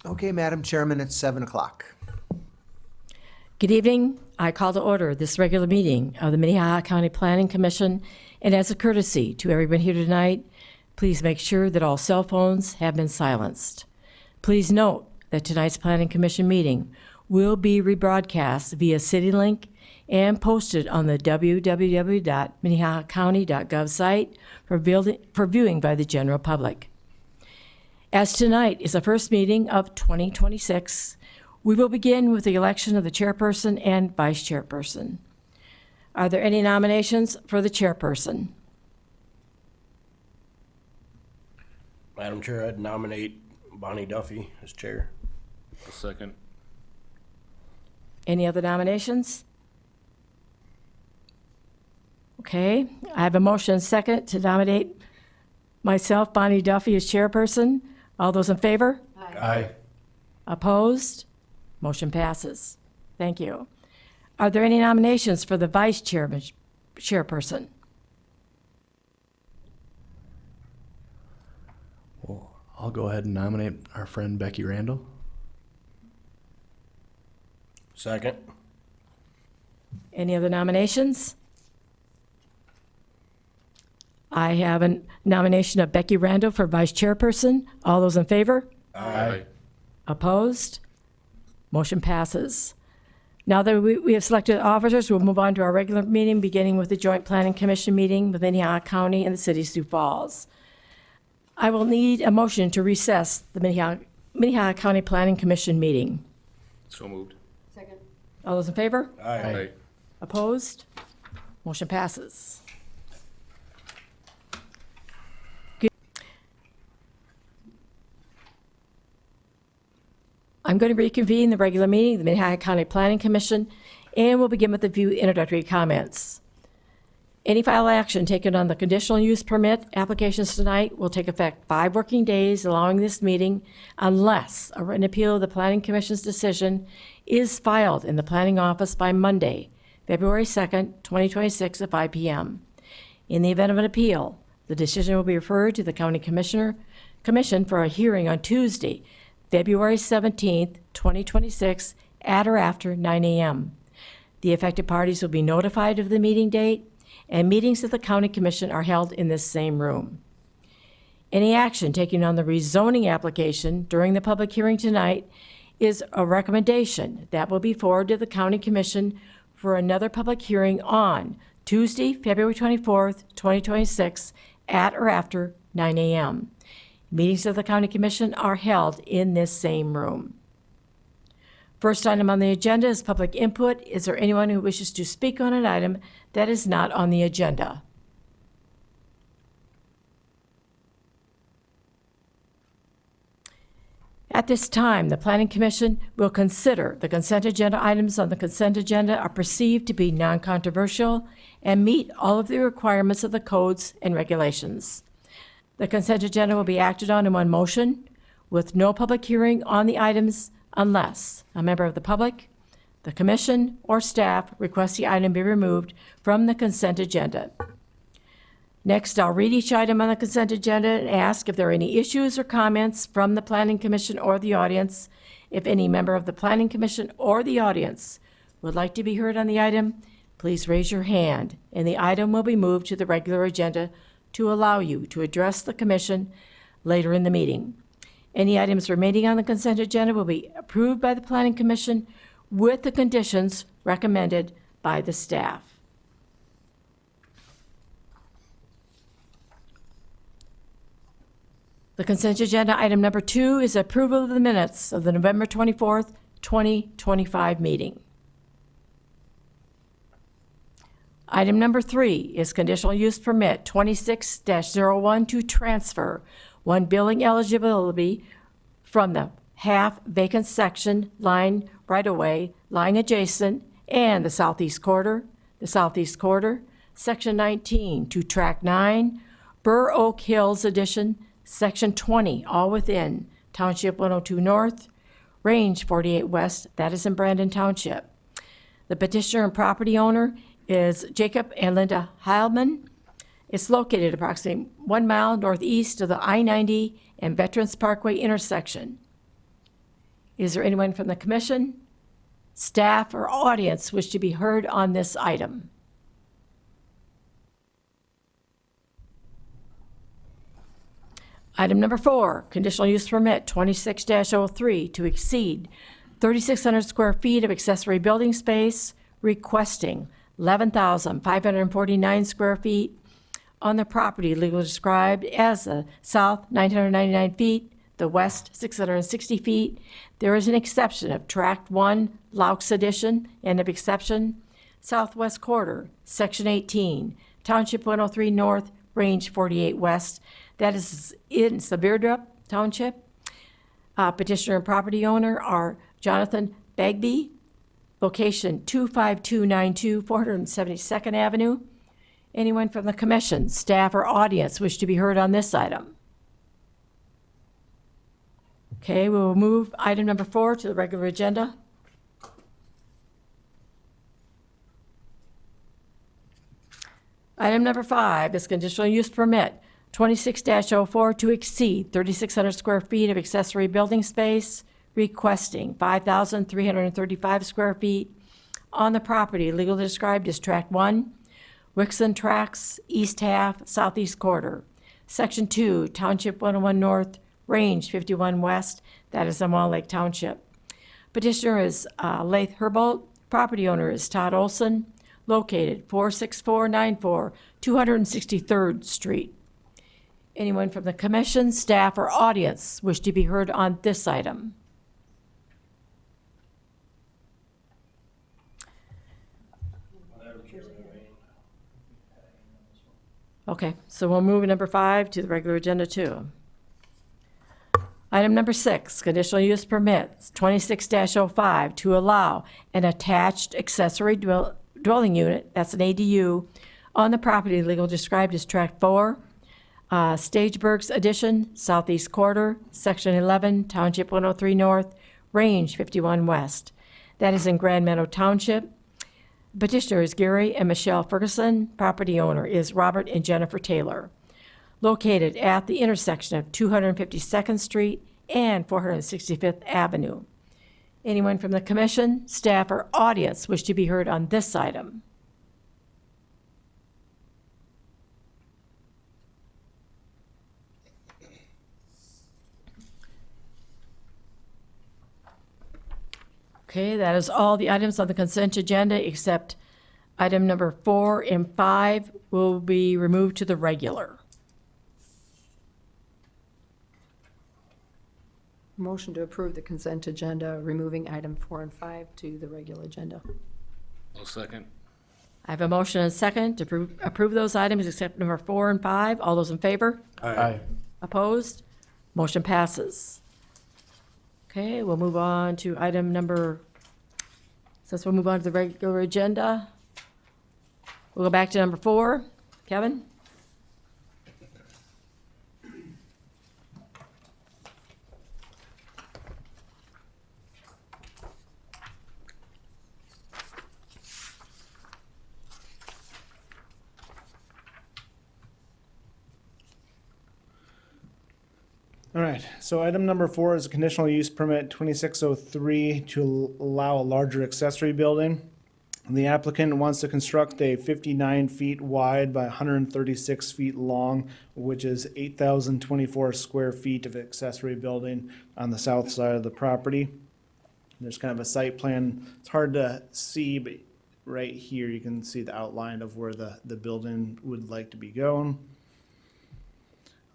Okay, Madam Chairman, it's 7 o'clock. Good evening. I call to order this regular meeting of the Minnehaha County Planning Commission, and as a courtesy to everyone here tonight, please make sure that all cell phones have been silenced. Please note that tonight's Planning Commission meeting will be rebroadcast via CityLink and posted on the www.minnehahacounty.gov site for viewing by the general public. As tonight is the first meeting of 2026, we will begin with the election of the chairperson and vice chairperson. Are there any nominations for the chairperson? Madam Chair, I'd nominate Bonnie Duffy as chair. A second. Any other nominations? Okay, I have a motion second to nominate myself, Bonnie Duffy, as chairperson. All those in favor? Aye. Opposed? Motion passes. Thank you. Are there any nominations for the vice chairperson? Well, I'll go ahead and nominate our friend Becky Randall. Second. Any other nominations? I have a nomination of Becky Randall for vice chairperson. All those in favor? Aye. Opposed? Motion passes. Now that we have selected officers, we'll move on to our regular meeting, beginning with the Joint Planning Commission meeting with Minnehaha County and the City of Sioux Falls. I will need a motion to recess the Minnehaha County Planning Commission meeting. So moved. All those in favor? Aye. Opposed? Motion passes. I'm going to reconvene the regular meeting of the Minnehaha County Planning Commission, and we'll begin with a few introductory comments. Any final action taken on the conditional use permit applications tonight will take effect 5 working days allowing this meeting unless a written appeal of the Planning Commission's decision is filed in the Planning Office by Monday, February 2nd, 2026 at 5 p.m. In the event of an appeal, the decision will be referred to the County Commission for a hearing on Tuesday, February 17th, 2026 at or after 9 a.m. The affected parties will be notified of the meeting date, and meetings of the County Commission are held in this same room. Any action taken on the rezoning application during the public hearing tonight is a recommendation that will be forwarded to the County Commission for another public hearing on Tuesday, February 24th, 2026 at or after 9 a.m. Meetings of the County Commission are held in this same room. First item on the agenda is public input. Is there anyone who wishes to speak on an item that is not on the agenda? At this time, the Planning Commission will consider the consent agenda items on the consent agenda are perceived to be non-controversial and meet all of the requirements of the codes and regulations. The consent agenda will be acted on in one motion with no public hearing on the items unless a member of the public, the commission, or staff requests the item be removed from the consent agenda. Next, I'll read each item on the consent agenda and ask if there are any issues or comments from the Planning Commission or the audience. If any member of the Planning Commission or the audience would like to be heard on the item, please raise your hand, and the item will be moved to the regular agenda to allow you to address the commission later in the meeting. Any items remaining on the consent agenda will be approved by the Planning Commission with the conditions recommended by the staff. The consent agenda item number 2 is approval of the minutes of the November 24th, 2025 meeting. Item number 3 is conditional use permit 26-01 to transfer one building eligibility from the half vacant section line right-of-way lying adjacent and the southeast quarter, section 19 to tract 9, Burr Oak Hills addition, section 20, all within Township 102 North, Range 48 West, that is in Brandon Township. The petitioner and property owner is Jacob and Linda Heilman. It's located approximately 1 mile northeast of the I-90 and Veterans Parkway intersection. Is there anyone from the commission, staff, or audience wish to be heard on this item? Item number 4, conditional use permit 26-03 to exceed 3,600 square feet of accessory building space, requesting 11,549 square feet on the property legally described as the south 999 feet, the west 660 feet. There is an exception of Tract 1, Laux Edition, end of exception, southwest quarter, Section 18, Township 103 North, Range 48 West. That is in Sevierdrup Township. Petitioner and property owner are Jonathan Bagby, location 25292 472nd Avenue. Anyone from the commission, staff, or audience wish to be heard on this item? Okay, we will move item number 4 to the regular agenda. Item number 5 is conditional use permit 26-04 to exceed 3,600 square feet of accessory building space, requesting 5,335 square feet on the property legally described as Tract 1, Wixon Tracts, East Half, Southeast Quarter, Section 2, Township 101 North, Range 51 West, that is in Wall Lake Township. Petitioner is Lath Herbold, property owner is Todd Olson, located 46494 263rd Street. Anyone from the commission, staff, or audience wish to be heard on this item? Okay, so we'll move number 5 to the regular agenda too. Item number 6, conditional use permits 26-05 to allow an attached accessory dwelling unit, that's an ADU, on the property legally described as Tract 4, Stageburg's Addition, Southeast Quarter, Section 11, Township 103 North, Range 51 West. That is in Grand Meadow Township. Petitioner is Gary and Michelle Ferguson. Property owner is Robert and Jennifer Taylor. Located at the intersection of 252nd Street and 465th Avenue. Anyone from the commission, staff, or audience wish to be heard on this item? Okay, that is all the items on the consent agenda except item number 4 and 5 will be removed to the regular. Motion to approve the consent agenda, removing item 4 and 5 to the regular agenda. I'll second. I have a motion and a second to approve those items except number 4 and 5. All those in favor? Aye. Opposed? Motion passes. Okay, we'll move on to item number, since we'll move on to the regular agenda. We'll go back to number 4. Kevin? All right, so item number 4 is a conditional use permit 2603 to allow a larger accessory building. The applicant wants to construct a 59 feet wide by 136 feet long, which is 8,024 square feet of accessory building on the south side of the property. There's kind of a site plan. It's hard to see, but right here you can see the outline of where the building would like to be going.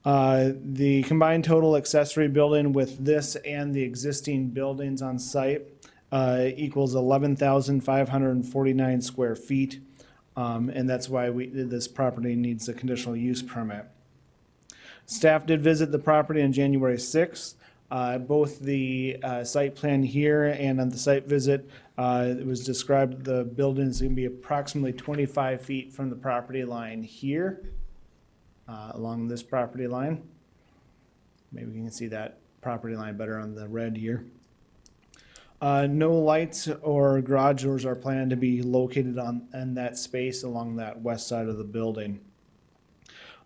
The combined total accessory building with this and the existing buildings on site equals 11,549 square feet. And that's why this property needs a conditional use permit. Staff did visit the property on January 6th. Both the site plan here and on the site visit, it was described the building is going to be approximately 25 feet from the property line here. Along this property line. Maybe you can see that property line better on the red here. No lights or garage doors are planned to be located in that space along that west side of the building.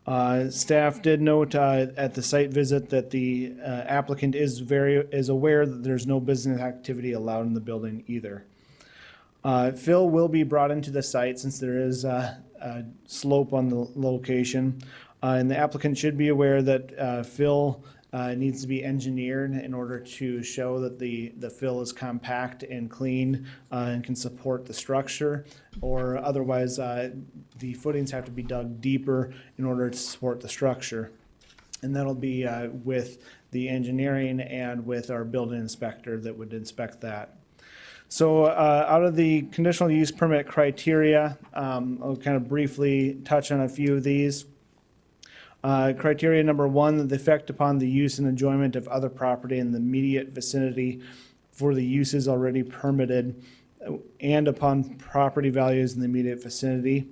Staff did note at the site visit that the applicant is aware that there's no business activity allowed in the building either. Fill will be brought into the site since there is a slope on the location. And the applicant should be aware that fill needs to be engineered in order to show that the fill is compact and clean and can support the structure, or otherwise the footings have to be dug deeper in order to support the structure. And that'll be with the engineering and with our building inspector that would inspect that. So out of the conditional use permit criteria, I'll kind of briefly touch on a few of these. Criteria number one, the effect upon the use and enjoyment of other property in the immediate vicinity for the uses already permitted and upon property values in the immediate vicinity.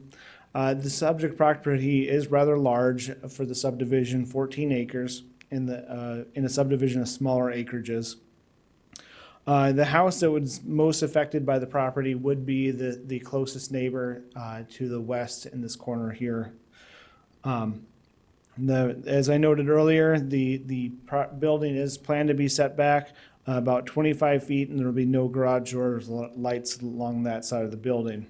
The subject property is rather large for the subdivision, 14 acres, in a subdivision of smaller acreages. The house that was most affected by the property would be the closest neighbor to the west in this corner here. As I noted earlier, the building is planned to be set back about 25 feet, and there will be no garage doors or lights along that side of the building.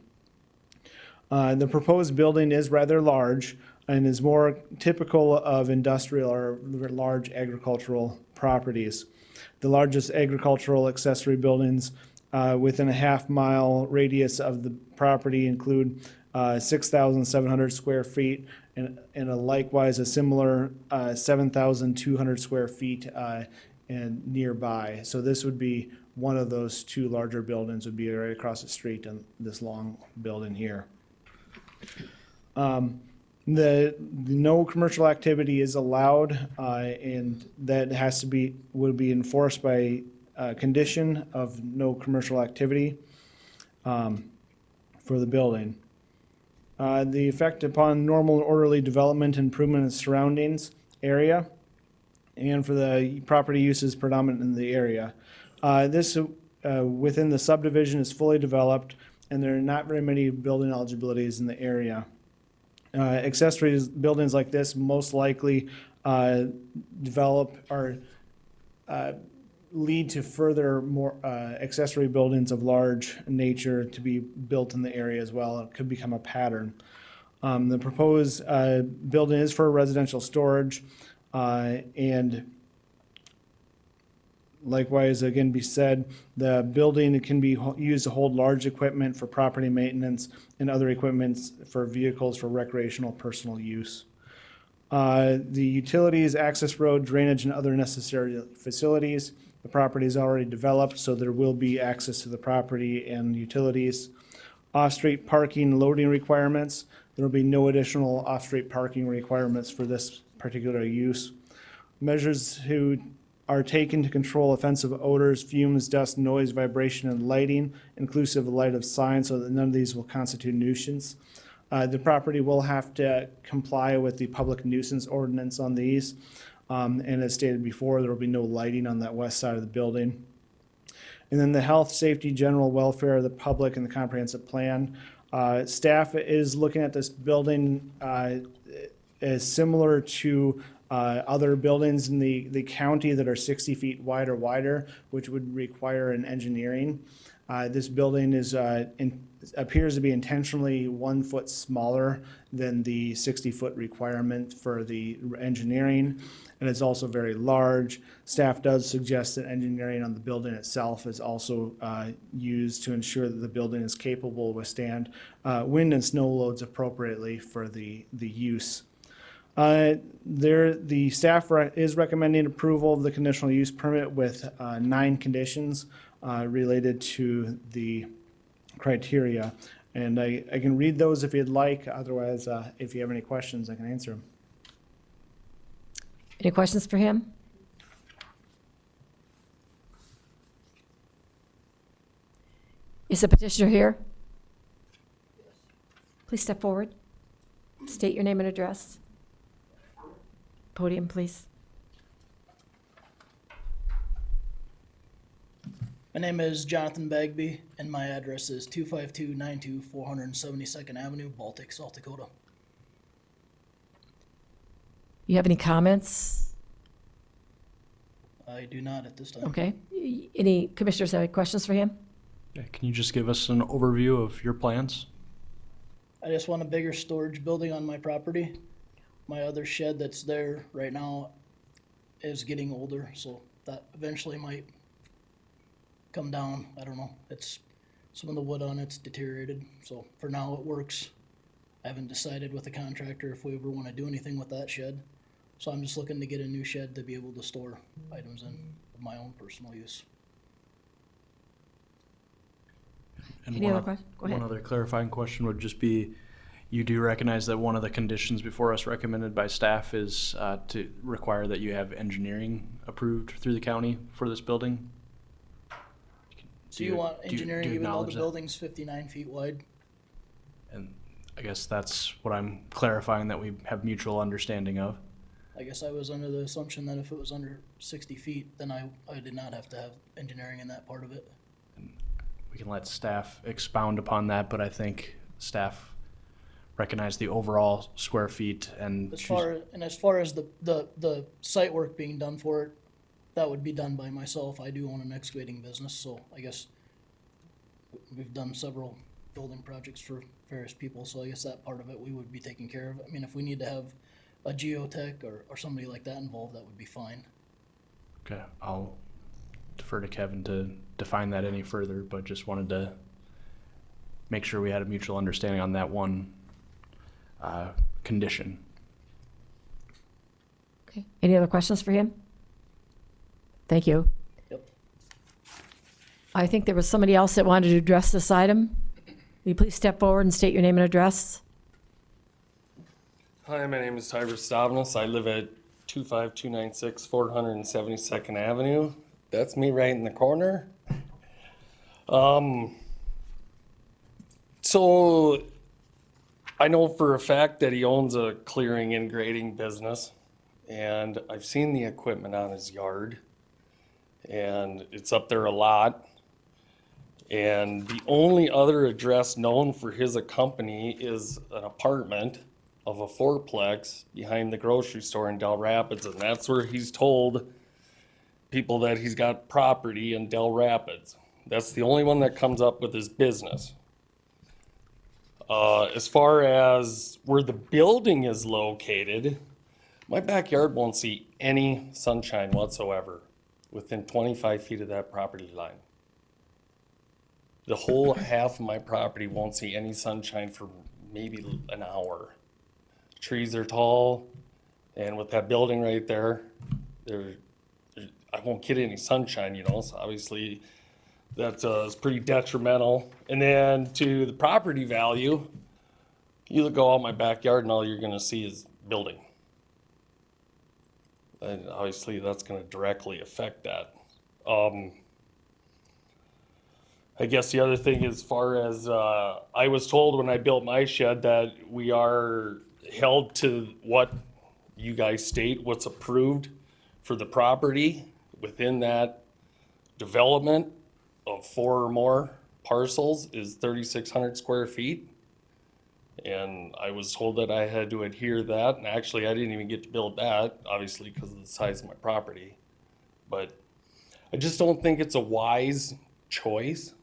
The proposed building is rather large and is more typical of industrial or large agricultural properties. The largest agricultural accessory buildings within a half-mile radius of the property include 6,700 square feet and likewise a similar 7,200 square feet and nearby. So this would be one of those two larger buildings would be right across the street in this long building here. The no commercial activity is allowed, and that would be enforced by condition of no commercial activity for the building. The effect upon normal and orderly development and improvement of surroundings area, and for the property uses predominant in the area. This within the subdivision is fully developed, and there are not very many building eligibilities in the area. Accessory buildings like this most likely develop or lead to further more accessory buildings of large nature to be built in the area as well. It could become a pattern. The proposed building is for residential storage, and likewise, again, be said, the building can be used to hold large equipment for property maintenance and other equipment for vehicles for recreational personal use. The utilities, access road, drainage, and other necessary facilities. The property is already developed, so there will be access to the property and utilities. Off-street parking loading requirements. There will be no additional off-street parking requirements for this particular use. Measures are taken to control offensive odors, fumes, dust, noise, vibration, and lighting, inclusive of light of signs, so that none of these will constitute nuisance. The property will have to comply with the public nuisance ordinance on these. And as stated before, there will be no lighting on that west side of the building. And then the health, safety, general welfare of the public and the comprehensive plan. Staff is looking at this building as similar to other buildings in the county that are 60 feet wide or wider, which would require an engineering. This building appears to be intentionally 1 foot smaller than the 60-foot requirement for the engineering, and it's also very large. Staff does suggest that engineering on the building itself is also used to ensure that the building is capable to withstand wind and snow loads appropriately for the use. The staff is recommending approval of the conditional use permit with 9 conditions related to the criteria. And I can read those if you'd like. Otherwise, if you have any questions, I can answer them. Any questions for him? Is the petitioner here? Please step forward. State your name and address. Podium, please. My name is Jonathan Bagby, and my address is 25292 472nd Avenue, Baltic, South Dakota. You have any comments? I do not at this time. Okay. Any commissioners have any questions for him? Yeah, can you just give us an overview of your plans? I just want a bigger storage building on my property. My other shed that's there right now is getting older, so that eventually might come down. I don't know. It's some of the wood on it's deteriorated, so for now it works. I haven't decided with the contractor if we ever want to do anything with that shed. So I'm just looking to get a new shed to be able to store items in of my own personal use. And Any other questions? Go ahead. One other clarifying question would just be, you do recognize that one of the conditions before us recommended by staff is to require that you have engineering approved through the county for this building? So you want do you engineering even though acknowledge the that? building's 59 feet wide? And I guess that's what I'm clarifying, that we have mutual understanding of. I guess I was under the assumption that if it was under 60 feet, then I did not have to have engineering in that part of it. We can let staff expound upon that, but I think staff recognize the overall square feet and As far as the site work being done for it, that would be done by myself. I do own an excavating business, so I guess we've done several building projects for various people, so I guess that part of it we would be taking care of. I mean, if we need to have a geotech or somebody like that involved, that would be fine. Okay, I'll defer to Kevin to define that any further, but just wanted to make sure we had a mutual understanding on that one condition. Okay. Any other questions for him? Thank you. Yep. I think there was somebody else that wanted to address this item. Will you please step forward and state your name and address? Hi, my name is Tybert Stavnos. I live at 25296 472nd Avenue. That's me right in the corner. So I know for a fact that he owns a clearing and grading business, and I've seen the equipment on his yard, and it's up there a lot. And the only other address known for his company is an apartment of a fourplex behind the grocery store in Del Rapids, and that's where he's told people that he's got property in Del Rapids. That's the only one that comes up with his business. As far as where the building is located, my backyard won't see any sunshine whatsoever within 25 feet of that property line. The whole half of my property won't see any sunshine for maybe an hour. Trees are tall, and with that building right there, I won't get any sunshine, you know, so obviously that is pretty detrimental. And then to the property value, you go out my backyard and all you're gonna see is building. And obviously that's gonna directly affect that. I guess the other thing, as far as, I was told when I built my shed that we are held to what you guys state, what's approved for the property within that development of 4 or more parcels is 3,600 square feet. And I was told that I had to adhere to that, and actually I didn't even get to build that, obviously because of the size of my property. But I just don't think it's a wise choice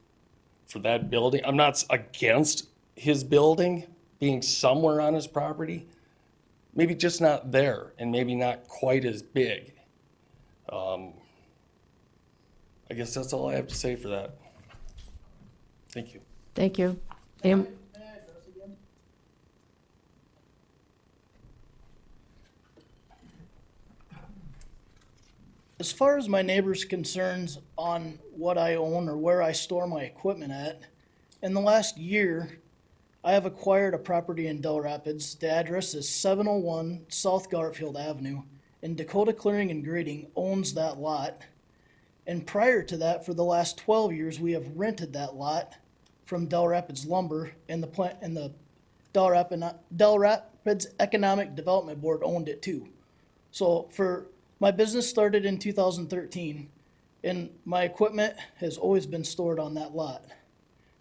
for that building. I'm not against his building being somewhere on his property, maybe just not there and maybe not quite as big. I guess that's all I have to say for that. Thank you. Thank you. As far as my neighbor's concerns on what I own or where I store my equipment at, in the last year, I have acquired a property in Del Rapids. The address is 701 South Garfield Avenue, and Dakota Clearing and Grading owns that lot. And prior to that, for the last 12 years, we have rented that lot from Del Rapids Lumber, and the plant and the Del Rapids Economic Development Board owned it too. So my business started in 2013, and my equipment has always been stored on that lot.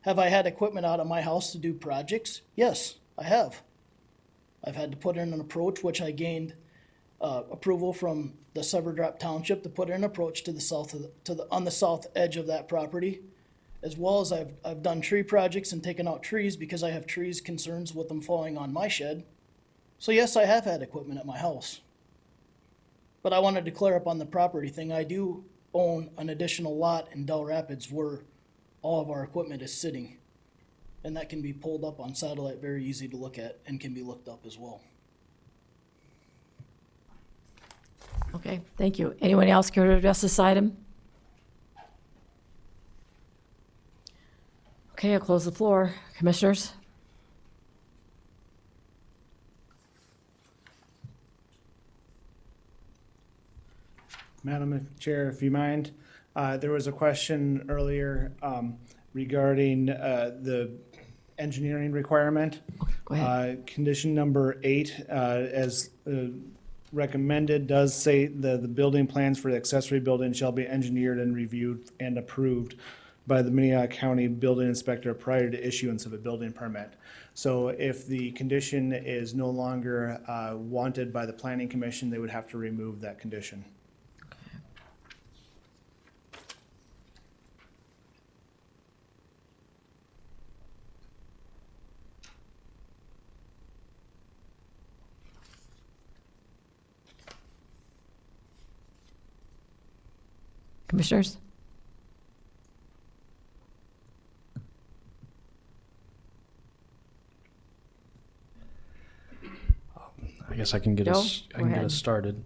Have I had equipment out of my house to do projects? Yes, I have. I've had to put in an approach, which I gained approval from the Sever Drop Township to put in an approach to the south of on the south edge of that property. As well as I've done tree projects and taken out trees because I have trees concerns with them falling on my shed. So yes, I have had equipment at my house. But I wanted to clear up on the property thing. I do own an additional lot in Del Rapids where all of our equipment is sitting. And that can be pulled up on satellite, very easy to look at, and can be looked up as well. Okay, thank you. Anyone else care to address this item? Okay, I'll close the floor. Commissioners? Madam Chair, if you mind, there was a question earlier regarding the engineering requirement. Go ahead. Condition number 8, as recommended, does say the building plans for the accessory building shall be engineered and reviewed and approved by the Minnehaha County Building Inspector prior to issuance of a building permit. So if the condition is no longer wanted by the Planning Commission, they would have to remove that condition. Commissioners? I guess I can get Joe, us, go I can get ahead. us started.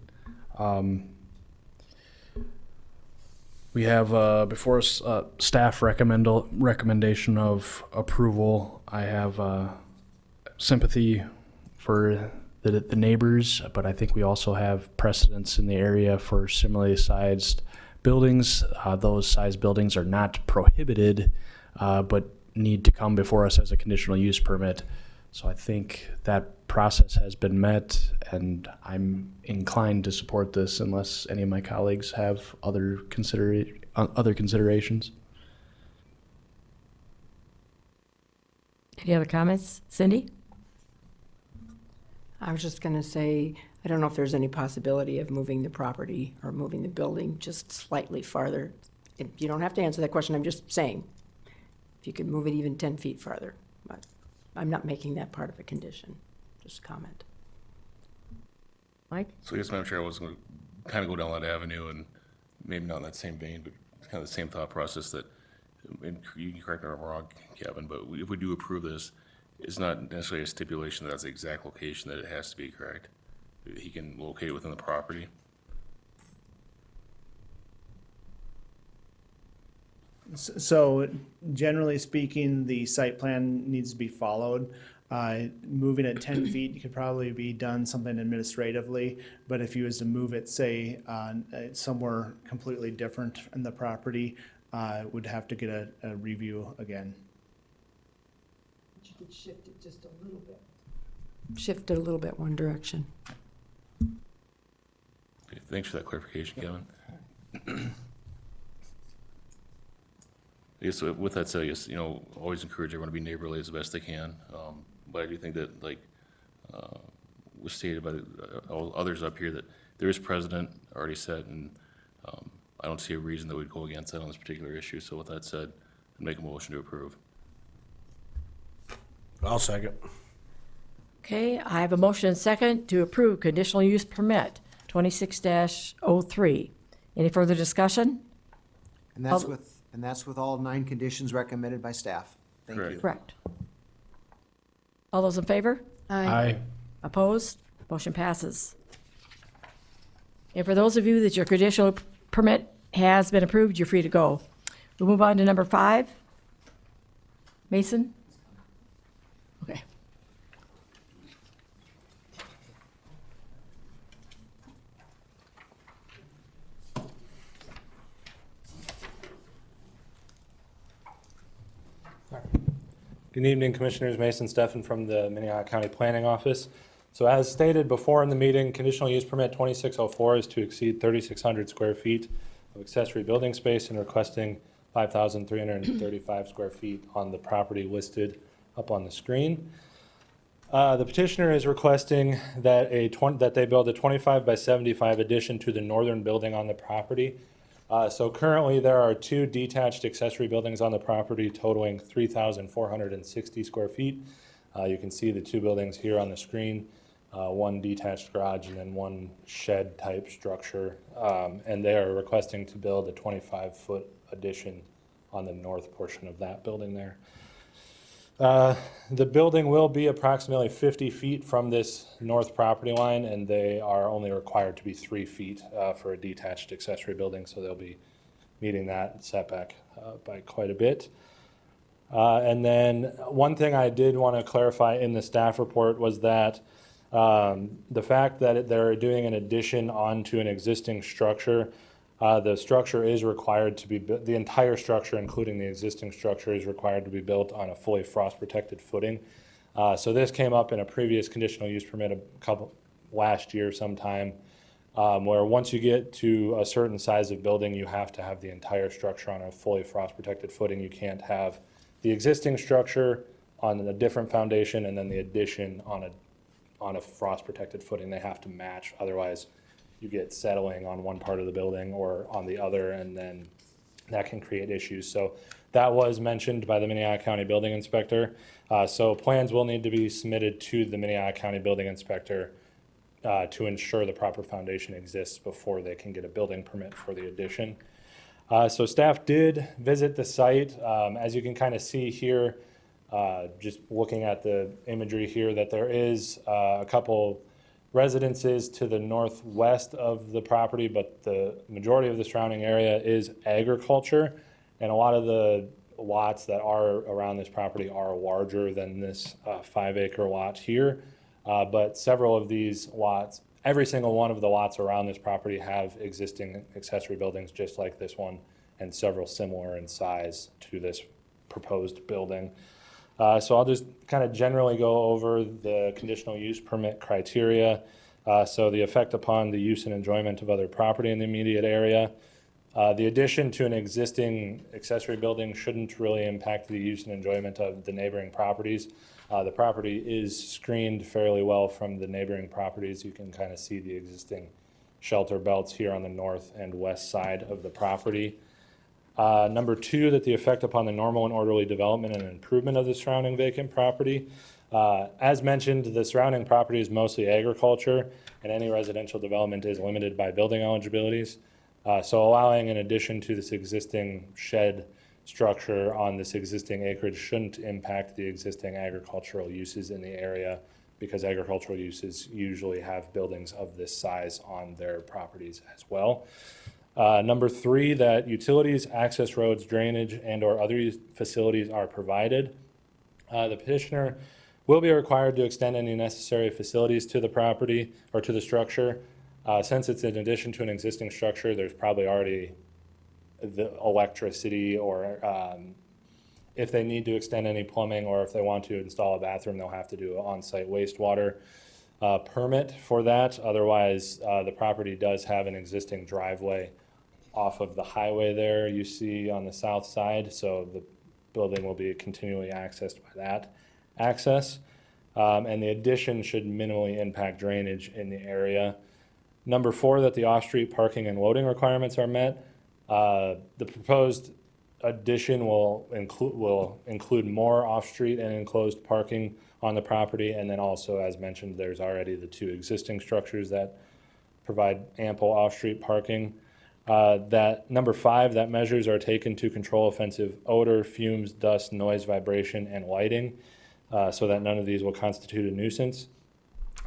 We have before us staff recommendation of approval. I have sympathy for the neighbors, but I think we also have precedents in the area for similarly sized buildings. Those size buildings are not prohibited, but need to come before us as a conditional use permit. So I think that process has been met, and I'm inclined to support this unless any of my colleagues have other considerations. Any other comments? Cindy? I was just gonna say, I don't know if there's any possibility of moving the property or moving the building just slightly farther. You don't have to answer that question, I'm just saying, if you could move it even 10 feet farther. But I'm not making that part of a condition, just a comment. Mike? So I guess, Madam Chair, I was going to kind of go down that avenue, and maybe not in that same vein, but it's kind of the same thought process that, and you can correct me if I'm wrong, Kevin, but if we do approve this, it's not necessarily a stipulation that that's the exact location that it has to be, correct? He can locate it within the property. So generally speaking, the site plan needs to be followed. Moving it 10 feet could probably be done something administratively, but if you was to move it, say, somewhere completely different in the property, would have to get a review again. You could shift it just a little bit. Shift it a little bit one direction. Okay, thanks for that clarification, Kevin. I guess with that said, I guess, always encourage everyone to be neighborly as best they can. But I do think that, like, was stated by others up here, that there is precedent already set, and I don't see a reason that we'd go against that on this particular issue. So with that said, I'd make a motion to approve. I'll second. Okay, I have a motion and second to approve conditional use permit 26-03. Any further discussion? And that's with all 9 conditions recommended by staff. Thank you. Correct. Correct. All those in favor? Aye. Opposed? Motion passes. And for those of you that your conditional permit has been approved, you're free to go. We'll move on to number 5. Mason? Okay. Good evening, Commissioners. Mason Steffen from the Minnehaha County Planning Office. So as stated before in the meeting, conditional use permit 2604 is to exceed 3,600 square feet of accessory building space and requesting 5,335 square feet on the property listed up on the screen. The petitioner is requesting that that they build a 25 by 75 addition to the northern building on the property. So currently, there are 2 detached accessory buildings on the property totaling 3,460 square feet. You can see the 2 buildings here on the screen, 1 detached garage and then 1 shed-type structure. And they are requesting to build a 25-foot addition on the north portion of that building there. The building will be approximately 50 feet from this north property line, and they are only required to be 3 feet for a detached accessory building, so they'll be meeting that setback by quite a bit. And then one thing I did want to clarify in the staff report was that the fact that they're doing an addition onto an existing structure, the structure is required to be, the entire structure, including the existing structure, is required to be built on a fully frost-protected footing. So this came up in a previous conditional use permit last year sometime, where once you get to a certain size of building, you have to have the entire structure on a fully frost-protected footing. You can't have the existing structure on a different foundation and then the addition on a frost-protected footing. They have to match, otherwise you get settling on one part of the building or on the other, and then that can create issues. So that was mentioned by the Minnehaha County Building Inspector. So plans will need to be submitted to the Minnehaha County Building Inspector to ensure the proper foundation exists before they can get a building permit for the addition. So staff did visit the site. As you can kind of see here, just looking at the imagery here, that there is a couple residences to the northwest of the property, but the majority of the surrounding area is agriculture, and a lot of the lots that are around this property are larger than this 5-acre lot here. But several of these lots, every single one of the lots around this property have existing accessory buildings just like this one, and several similar in size to this proposed building. So I'll just kind of generally go over the conditional use permit criteria. So the effect upon the use and enjoyment of other property in the immediate area. The addition to an existing accessory building shouldn't really impact the use and enjoyment of the neighboring properties. The property is screened fairly well from the neighboring properties. You can kind of see the existing shelter belts here on the north and west side of the property. Number 2, that the effect upon the normal and orderly development and improvement of the surrounding vacant property. As mentioned, the surrounding property is mostly agriculture, and any residential development is limited by building eligibilities. So allowing an addition to this existing shed structure on this existing acreage shouldn't impact the existing agricultural uses in the area, because agricultural uses usually have buildings of this size on their properties as well. Number 3, that utilities, access roads, drainage, and/or other facilities are provided. The petitioner will be required to extend any necessary facilities to the property or to the structure. Since it's in addition to an existing structure, there's probably already the electricity, or if they need to extend any plumbing, or if they want to install a bathroom, they'll have to do an on-site wastewater permit for that. Otherwise, the property does have an existing driveway off of the highway there you see on the south side, so the building will be continually accessed by that access. And the addition should minimally impact drainage in the area. Number 4, that the off-street parking and loading requirements are met. The proposed addition will include more off-street and enclosed parking on the property, and then also, as mentioned, there's already the 2 existing structures that provide ample off-street parking. That number 5, that measures are taken to control offensive odor, fumes, dust, noise, vibration, and lighting, so that none of these will constitute a nuisance.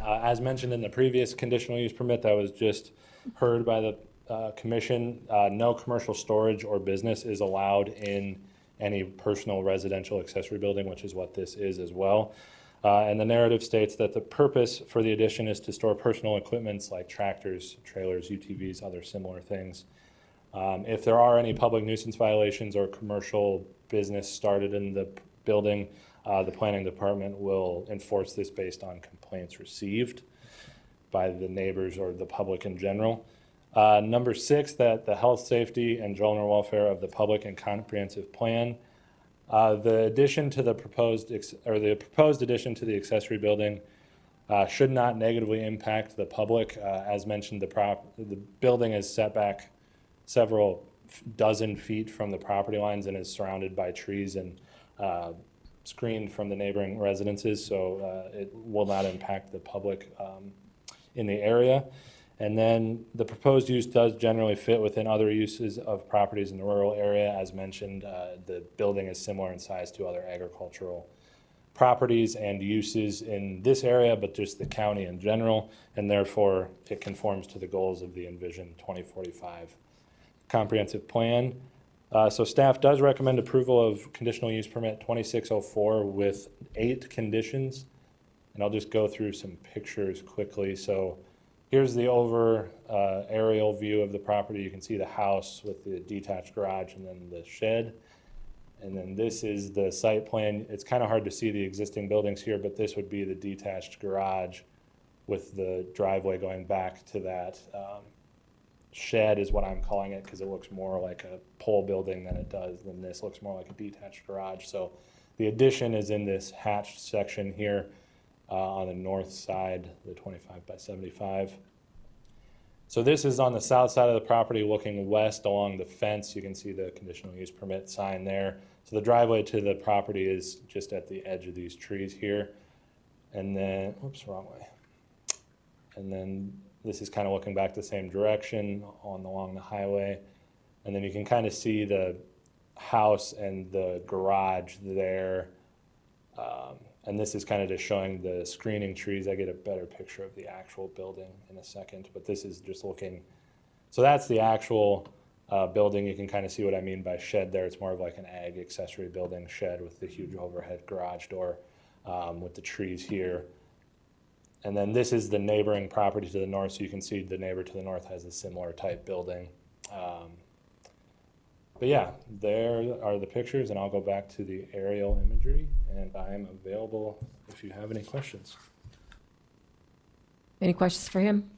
As mentioned in the previous conditional use permit that was just heard by the commission, no commercial storage or business is allowed in any personal residential accessory building, which is what this is as well. And the narrative states that the purpose for the addition is to store personal equipments like tractors, trailers, UTVs, other similar things. If there are any public nuisance violations or commercial business started in the building, the planning department will enforce this based on complaints received by the neighbors or the public in general. Number 6, that the health, safety, and general welfare of the public and comprehensive plan The addition to the proposed, the proposed addition to the accessory building should not negatively impact the public. As mentioned, the building is set back several dozen feet from the property lines and is surrounded by trees and screened from the neighboring residences, so it will not impact the public in the area. And then the proposed use does generally fit within other uses of properties in the rural area. As mentioned, the building is similar in size to other agricultural properties and uses in this area, but just the county in general, and therefore it conforms to the goals of the Envision 2045 comprehensive plan. So staff does recommend approval of conditional use permit 2604 with 8 conditions. And I'll just go through some pictures quickly. So here's the aerial view of the property. You can see the house with the detached garage and then the shed. And then this is the site plan. It's kind of hard to see the existing buildings here, but this would be the detached garage with the driveway going back to that shed is what I'm calling it, because it looks more like a pole building than this looks more like a detached garage. So the addition is in this hatched section here on the north side, the 25 by 75. So this is on the south side of the property looking west along the fence. You can see the conditional use permit sign there. So the driveway to the property is just at the edge of these trees here. And then, oops, wrong way. And then this is kind of looking back the same direction along the highway. And then you can kind of see the house and the garage there. And this is kind of just showing the screening trees. I get a better picture of the actual building in a second, but this is just looking, so that's the actual building. You can kind of see what I mean by shed there. It's more of like an ag accessory building shed with the huge overhead garage door with the trees here. And then this is the neighboring property to the north, so you can see the neighbor to the north has a similar type building. But yeah, there are the pictures, and I'll go back to the aerial imagery, and I'm available if you have any questions. Any questions for him?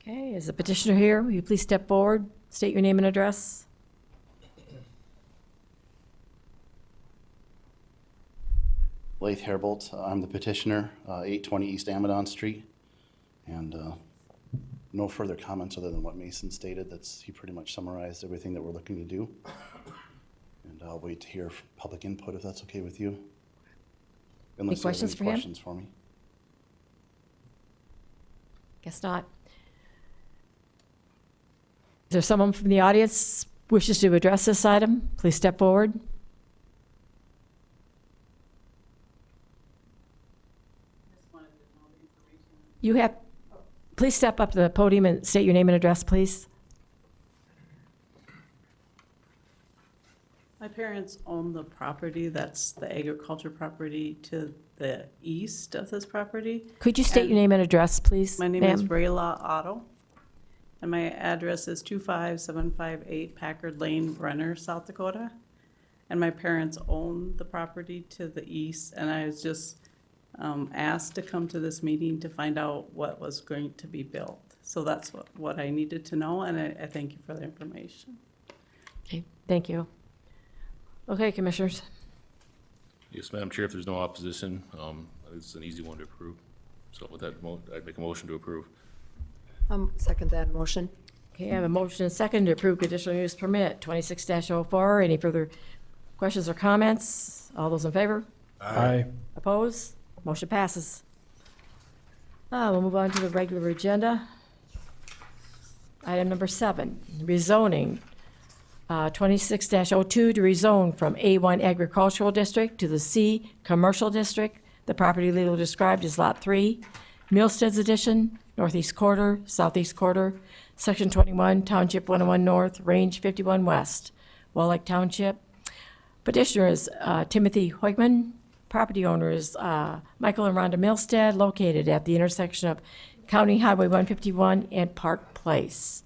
Okay, is the petitioner here? Will you please step forward, state your name and address? Laith Herbold, I'm the petitioner, 820 East Amadon Street. And no further comments other than what Mason stated. He pretty much summarized everything that we're looking to do. And I'll wait to hear public input if that's okay with you. Unless you have questions for him? questions for me. Guess not. Is there someone from the audience wishes to address this item? Please step forward. You have, please step up to the podium and state your name and address, please. My parents own the property, that's the agriculture property to the east of this property. Could you state your name and address, please? My name is ma'am? Brayla Otto, and my address is 25758 Packard Lane, Brenner, South Dakota. And my parents own the property to the east, and I was just asked to come to this meeting to find out what was going to be built. So that's what I needed to know, and I thank you for the information. Okay, thank you. Okay, commissioners. Yes, Madam Chair, if there's no opposition, it's an easy one to approve. So with that, I'd make a motion to approve. Second that motion. Okay, I have a motion and second to approve conditional use permit 26-04. Any further questions or comments? All those in favor? Aye. Opposed? Motion passes. We'll move on to the regular agenda. Item number 7, rezoning. 26-02 to rezone from A1 Agricultural District to the C Commercial District. The property legally described as Lot 3, Millstead's Addition, Northeast Quarter, Southeast Quarter, Section 21, Township 101 North, Range 51 West, Wall Lake Township. Petitioner is Timothy Hoigman. Property owner is Michael and Rhonda Millstead, located at the intersection of County Highway 151 and Park Place.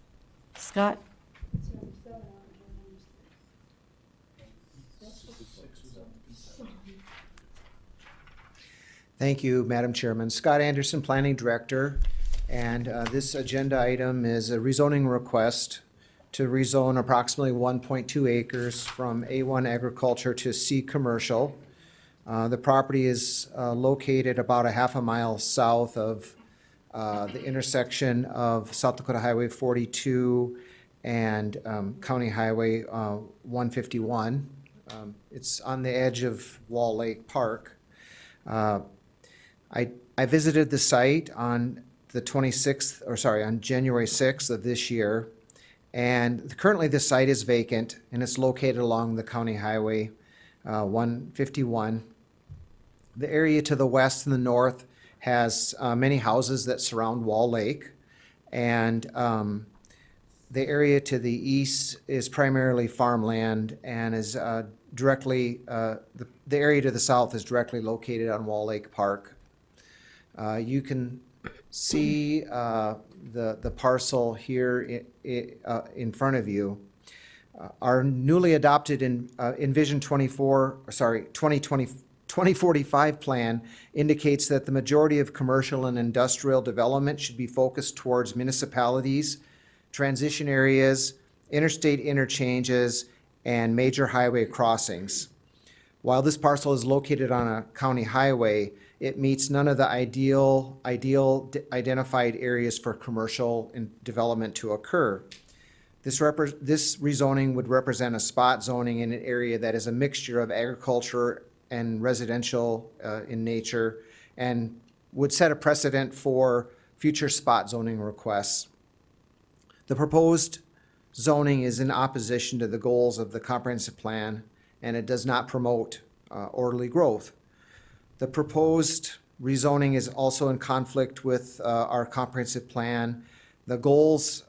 Scott? Thank you, Madam Chairman. Scott Anderson, Planning Director. And this agenda item is a rezoning request to rezone approximately 1.2 acres from A1 agriculture to C commercial. The property is located about a half a mile south of the intersection of South Dakota Highway 42 and County Highway 151. It's on the edge of Wall Lake Park. I visited the site on the 26th, or sorry, on January 6th of this year. And currently the site is vacant and it's located along the County Highway 151. The area to the west and the north has many houses that surround Wall Lake. And the area to the east is primarily farmland and is directly, the area to the south is directly located on Wall Lake Park. You can see the parcel here in front of you. Our newly adopted Envision 2045 plan indicates that the majority of commercial and industrial development should be focused towards municipalities, transition areas, interstate interchanges, and major highway crossings. While this parcel is located on a county highway, it meets none of the ideal identified areas for commercial development to occur. This rezoning would represent a spot zoning in an area that is a mixture of agriculture and residential in nature, and would set a precedent for future spot zoning requests. The proposed zoning is in opposition to the goals of the comprehensive plan, and it does not promote orderly growth. The proposed rezoning is also in conflict with our comprehensive plan. The goals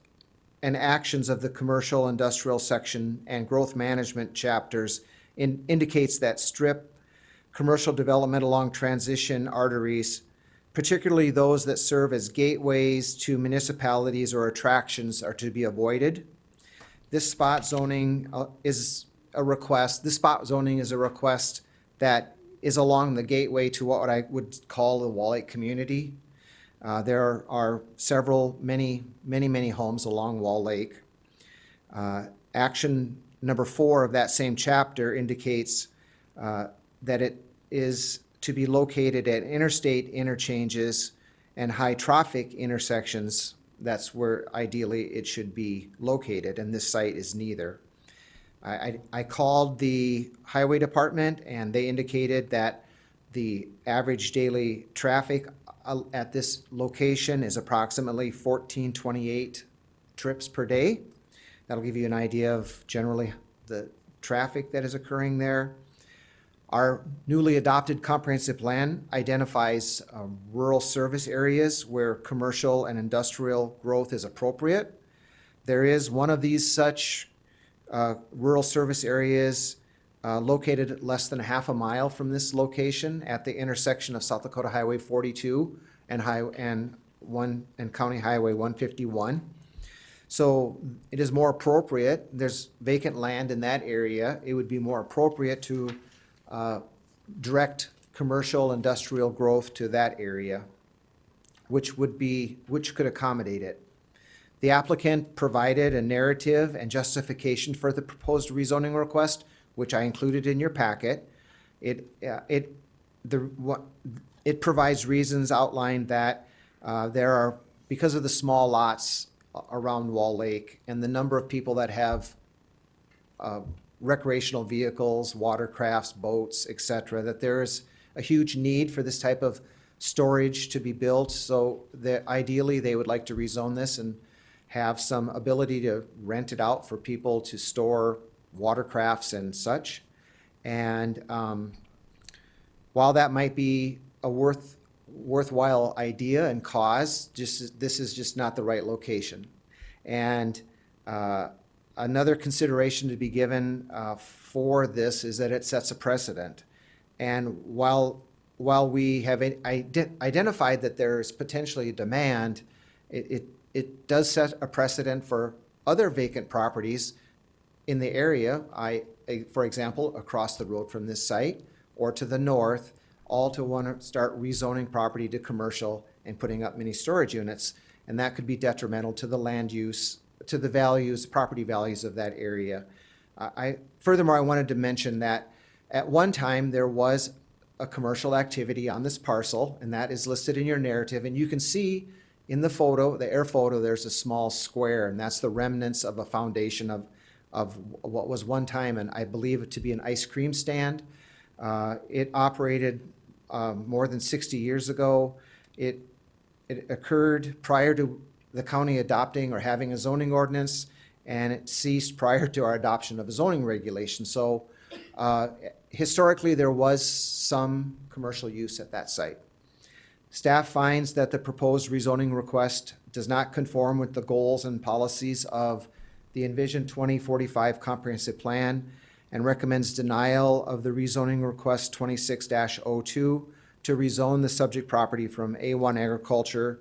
and actions of the commercial industrial section and growth management chapters indicates that strip commercial development along transition arteries, particularly those that serve as gateways to municipalities or attractions, are to be avoided. This spot zoning is a request. This spot zoning is a request that is along the gateway to what I would call the Wall Lake community. There are many homes along Wall Lake. Action number 4 of that same chapter indicates that it is to be located at interstate interchanges and high traffic intersections. That's where ideally it should be located, and this site is neither. I called the highway department and they indicated that the average daily traffic at this location is approximately 1428 trips per day. That'll give you an idea of generally the traffic that is occurring there. Our newly adopted comprehensive plan identifies rural service areas where commercial and industrial growth is appropriate. There is one of these such rural service areas located less than a half a mile from this location at the intersection of South Dakota Highway 42 and County Highway 151. So it is more appropriate. There's vacant land in that area. It would be more appropriate to direct commercial industrial growth to that area, which could accommodate it. The applicant provided a narrative and justification for the proposed rezoning request, which I included in your packet. It provides reasons outlined that there are, because of the small lots around Wall Lake and the number of people that have recreational vehicles, watercrafts, boats, etc., that there is a huge need for this type of storage to be built. So that ideally they would like to rezone this and have some ability to rent it out for people to store watercrafts and such. And while that might be a worthwhile idea and cause, this is just not the right location. And another consideration to be given for this is that it sets a precedent. And while we have identified that there is potentially demand, it does set a precedent for other vacant properties in the area, for example, across the road from this site or to the north, all to want to start rezoning property to commercial and putting up mini storage units. And that could be detrimental to the land use to the values, property values of that area. Furthermore, I wanted to mention that at one time, there was a commercial activity on this parcel, and that is listed in your narrative. And you can see in the photo, the air photo, there's a small square, and that's the remnants of a foundation of what was one time, and I believe it to be an ice cream stand. It operated more than 60 years ago. It occurred prior to the county adopting or having a zoning ordinance, and it ceased prior to our adoption of a zoning regulation. So historically, there was some commercial use at that site. Staff finds that the proposed rezoning request does not conform with the goals and policies of the Envision 2045 Comprehensive Plan and recommends denial of the rezoning request 26-02 to rezone the subject property from A1 agriculture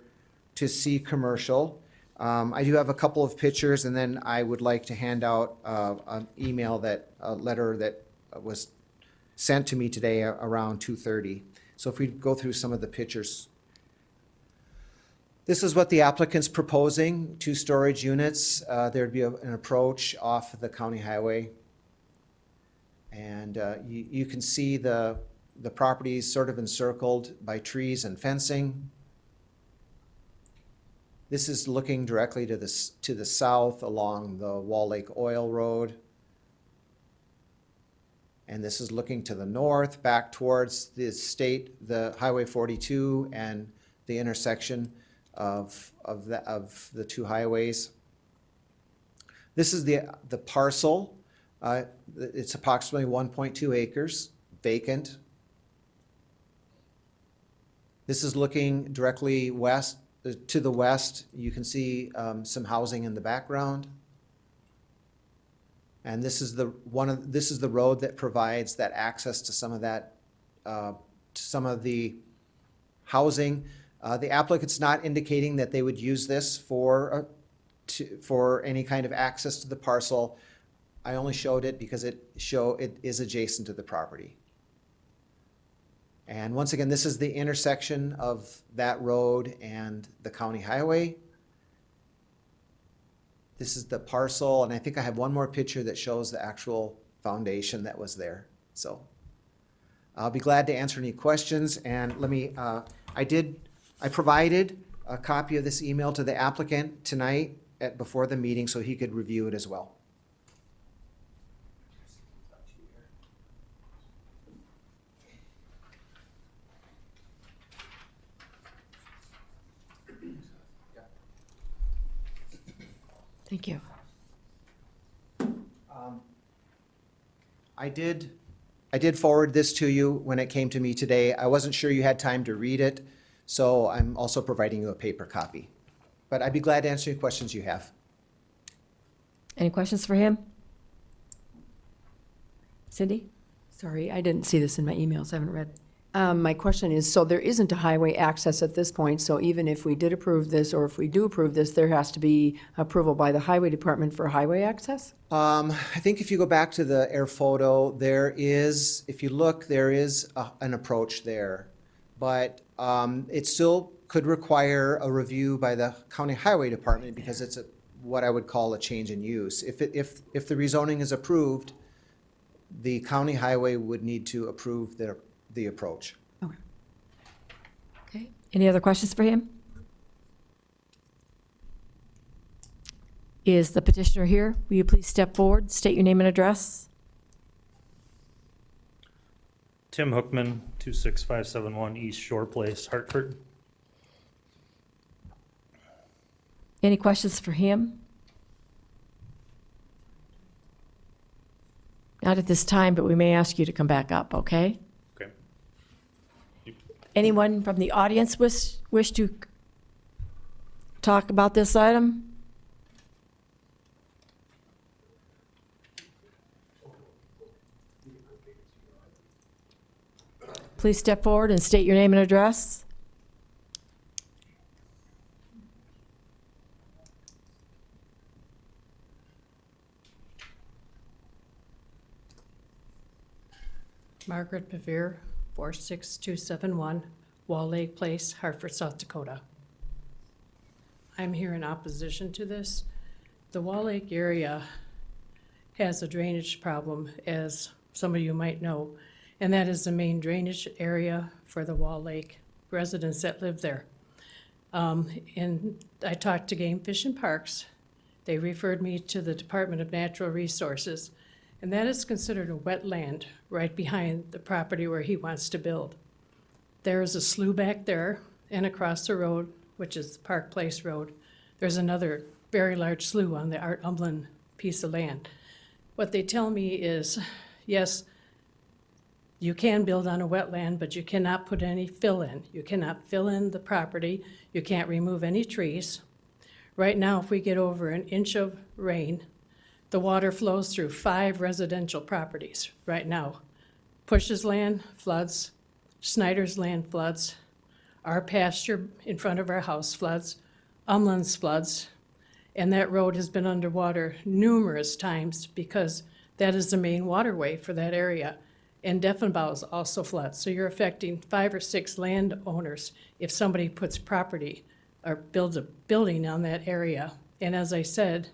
to C commercial. I do have a couple of pictures, and then I would like to hand out a letter that was sent to me today around 2:30. So if we go through some of the pictures. This is what the applicant's proposing, 2 storage units. There'd be an approach off the county highway. And you can see the property is sort of encircled by trees and fencing. This is looking directly to the south along the Wall Lake Oil Road. And this is looking to the north, back towards the state, the Highway 42 and the intersection of the 2 highways. This is the parcel. It's approximately 1.2 acres, vacant. This is looking directly west, to the west. You can see some housing in the background. And this is the road that provides that access to some of that, to some of the housing. The applicant's not indicating that they would use this for any kind of access to the parcel. I only showed it because it is adjacent to the property. And once again, this is the intersection of that road and the county highway. This is the parcel, and I think I have one more picture that shows the actual foundation that was there. So I'll be glad to answer any questions, and let me, I provided a copy of this email to the applicant tonight before the meeting so he could review it as well. Thank you. I did forward this to you when it came to me today. I wasn't sure you had time to read it, so I'm also providing you a paper copy. But I'd be glad to answer any questions you have. Any questions for him? Cindy? Sorry, I didn't see this in my emails, I haven't read. My question is, so there isn't a highway access at this point, so even if we did approve this, or if we do approve this, there has to be approval by the highway department for highway access? I think if you go back to the air photo, there is, if you look, there is an approach there. But it still could require a review by the county highway department because it's what I would call a change in use. If the rezoning is approved, the county highway would need to approve the approach. Okay. Okay. Any other questions for him? Is the petitioner here? Will you please step forward, state your name and address? Tim Hookman, 26571 East Shore Place, Hartford. Any questions for him? Not at this time, but we may ask you to come back up, okay? Okay. Anyone from the audience wish to talk about this item? Please step forward and state your name and address. Margaret Bevere, 46271 Wall Lake Place, Hartford, South Dakota. I'm here in opposition to this. The Wall Lake area has a drainage problem, as some of you might know, and that is the main drainage area for the Wall Lake residents that live there. And I talked to Game Fish and Parks. They referred me to the Department of Natural Resources, and that is considered a wetland right behind the property where he wants to build. There is a slough back there, and across the road, which is Park Place Road, there's another very large slough on the Art Umblin piece of land. What they tell me is, yes, you can build on a wetland, but you cannot put any fill in. You cannot fill in the property. You can't remove any trees. Right now, if we get over an inch of rain, the water flows through 5 residential properties right now. Push's land floods, Snyder's land floods, our pasture in front of our house floods, Umlin's floods, and that road has been underwater numerous times because that is the main waterway for that area. And Deffenbaugh's also floods, so you're affecting 5 or 6 landowners if somebody puts property or builds a building on that area. And as I said,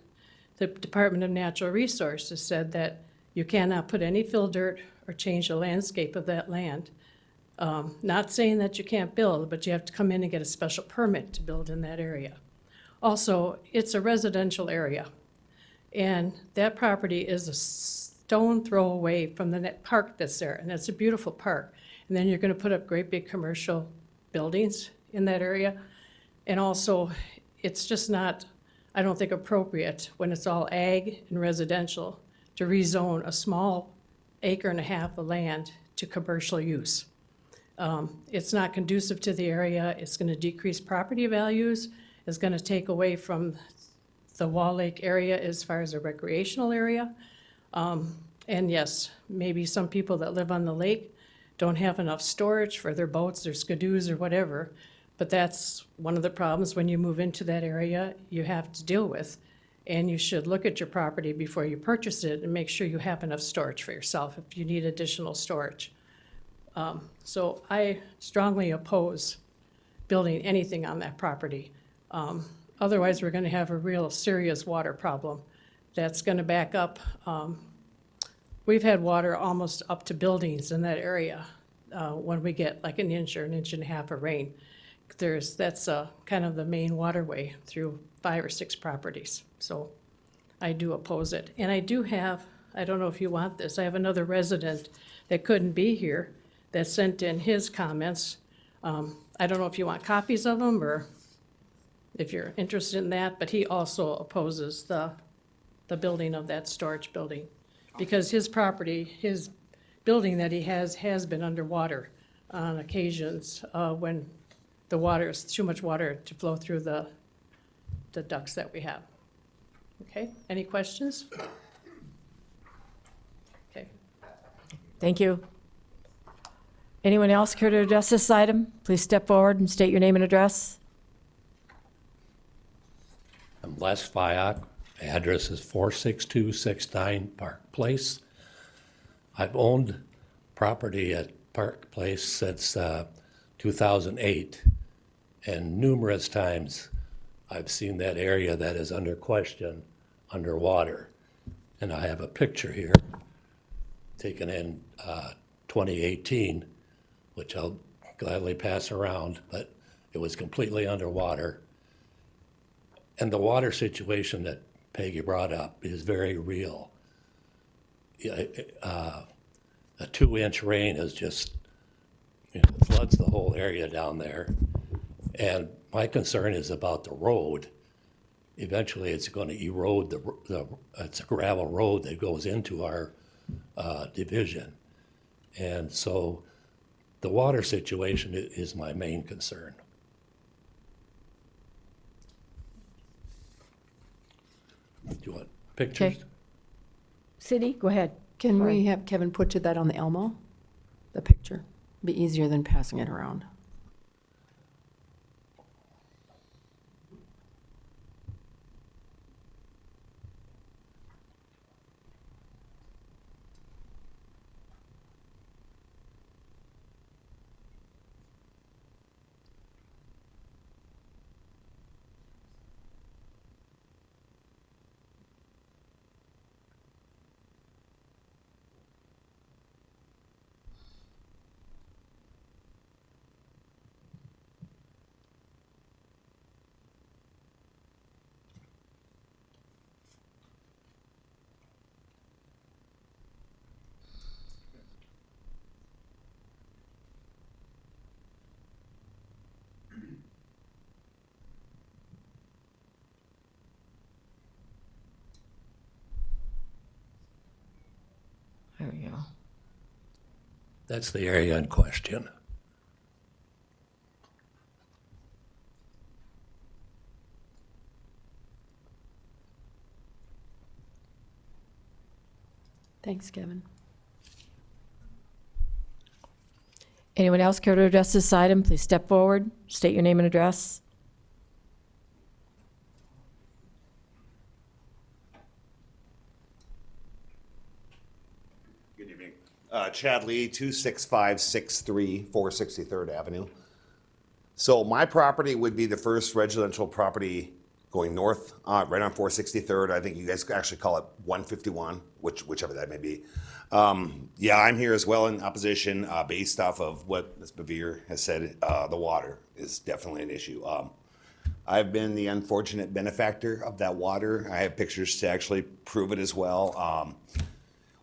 the Department of Natural Resources said that you cannot put any fill dirt or change the landscape of that land. Not saying that you can't build, but you have to come in and get a special permit to build in that area. Also, it's a residential area, and that property is a stone throw away from the net park that's there, and it's a beautiful park. And then you're gonna put up great big commercial buildings in that area. And also, it's just not, I don't think, appropriate when it's all ag and residential to rezone a small 1.5 acres of land to commercial use. It's not conducive to the area. It's gonna decrease property values. It's gonna take away from the Wall Lake area as far as a recreational area. And yes, maybe some people that live on the lake don't have enough storage for their boats or skidoos or whatever, but that's one of the problems when you move into that area you have to deal with. And you should look at your property before you purchase it and make sure you have enough storage for yourself if you need additional storage. So I strongly oppose building anything on that property. Otherwise, we're gonna have a real serious water problem that's gonna back up. We've had water almost up to buildings in that area when we get like an inch or an inch and a half of rain. That's kind of the main waterway through 5 or 6 properties. So I do oppose it. And I do have, I don't know if you want this, I have another resident that couldn't be here that sent in his comments. I don't know if you want copies of them or if you're interested in that, but he also opposes the building of that storage building. Because his property, his building that he has been underwater on occasions when the water is too much water to flow through the ducts that we have. Okay, any questions? Okay. Thank you. Anyone else care to address this item? Please step forward and state your name and address. I'm Les Fyock. My address is 46269 Park Place. I've owned property at Park Place since 2008, and numerous times I've seen that area that is under question underwater. And I have a picture here taken in 2018, which I'll gladly pass around, but it was completely underwater. And the water situation that Peggy brought up is very real. A 2-inch rain is just, floods the whole area down there. And my concern is about the road. Eventually, it's going to erode it's a gravel road that goes into our division. And so the water situation is my main concern. Do you want pictures? Okay. Cindy, go ahead. Can Sorry. we have Kevin put that on the Elmo? The picture? Be easier than passing it around. That's the area in question. Thanks, Kevin. Anyone else care to address this item? Please step forward, state your name and address. Good evening. Chad Lee, 26563 463rd Avenue. So my property would be the first residential property going north, right on 463rd. I think you guys actually call it 151, whichever that may be. Yeah, I'm here as well in opposition, based off of what Ms. Bevere has said. The water is definitely an issue. I've been the unfortunate benefactor of that water. I have pictures to actually prove it as well.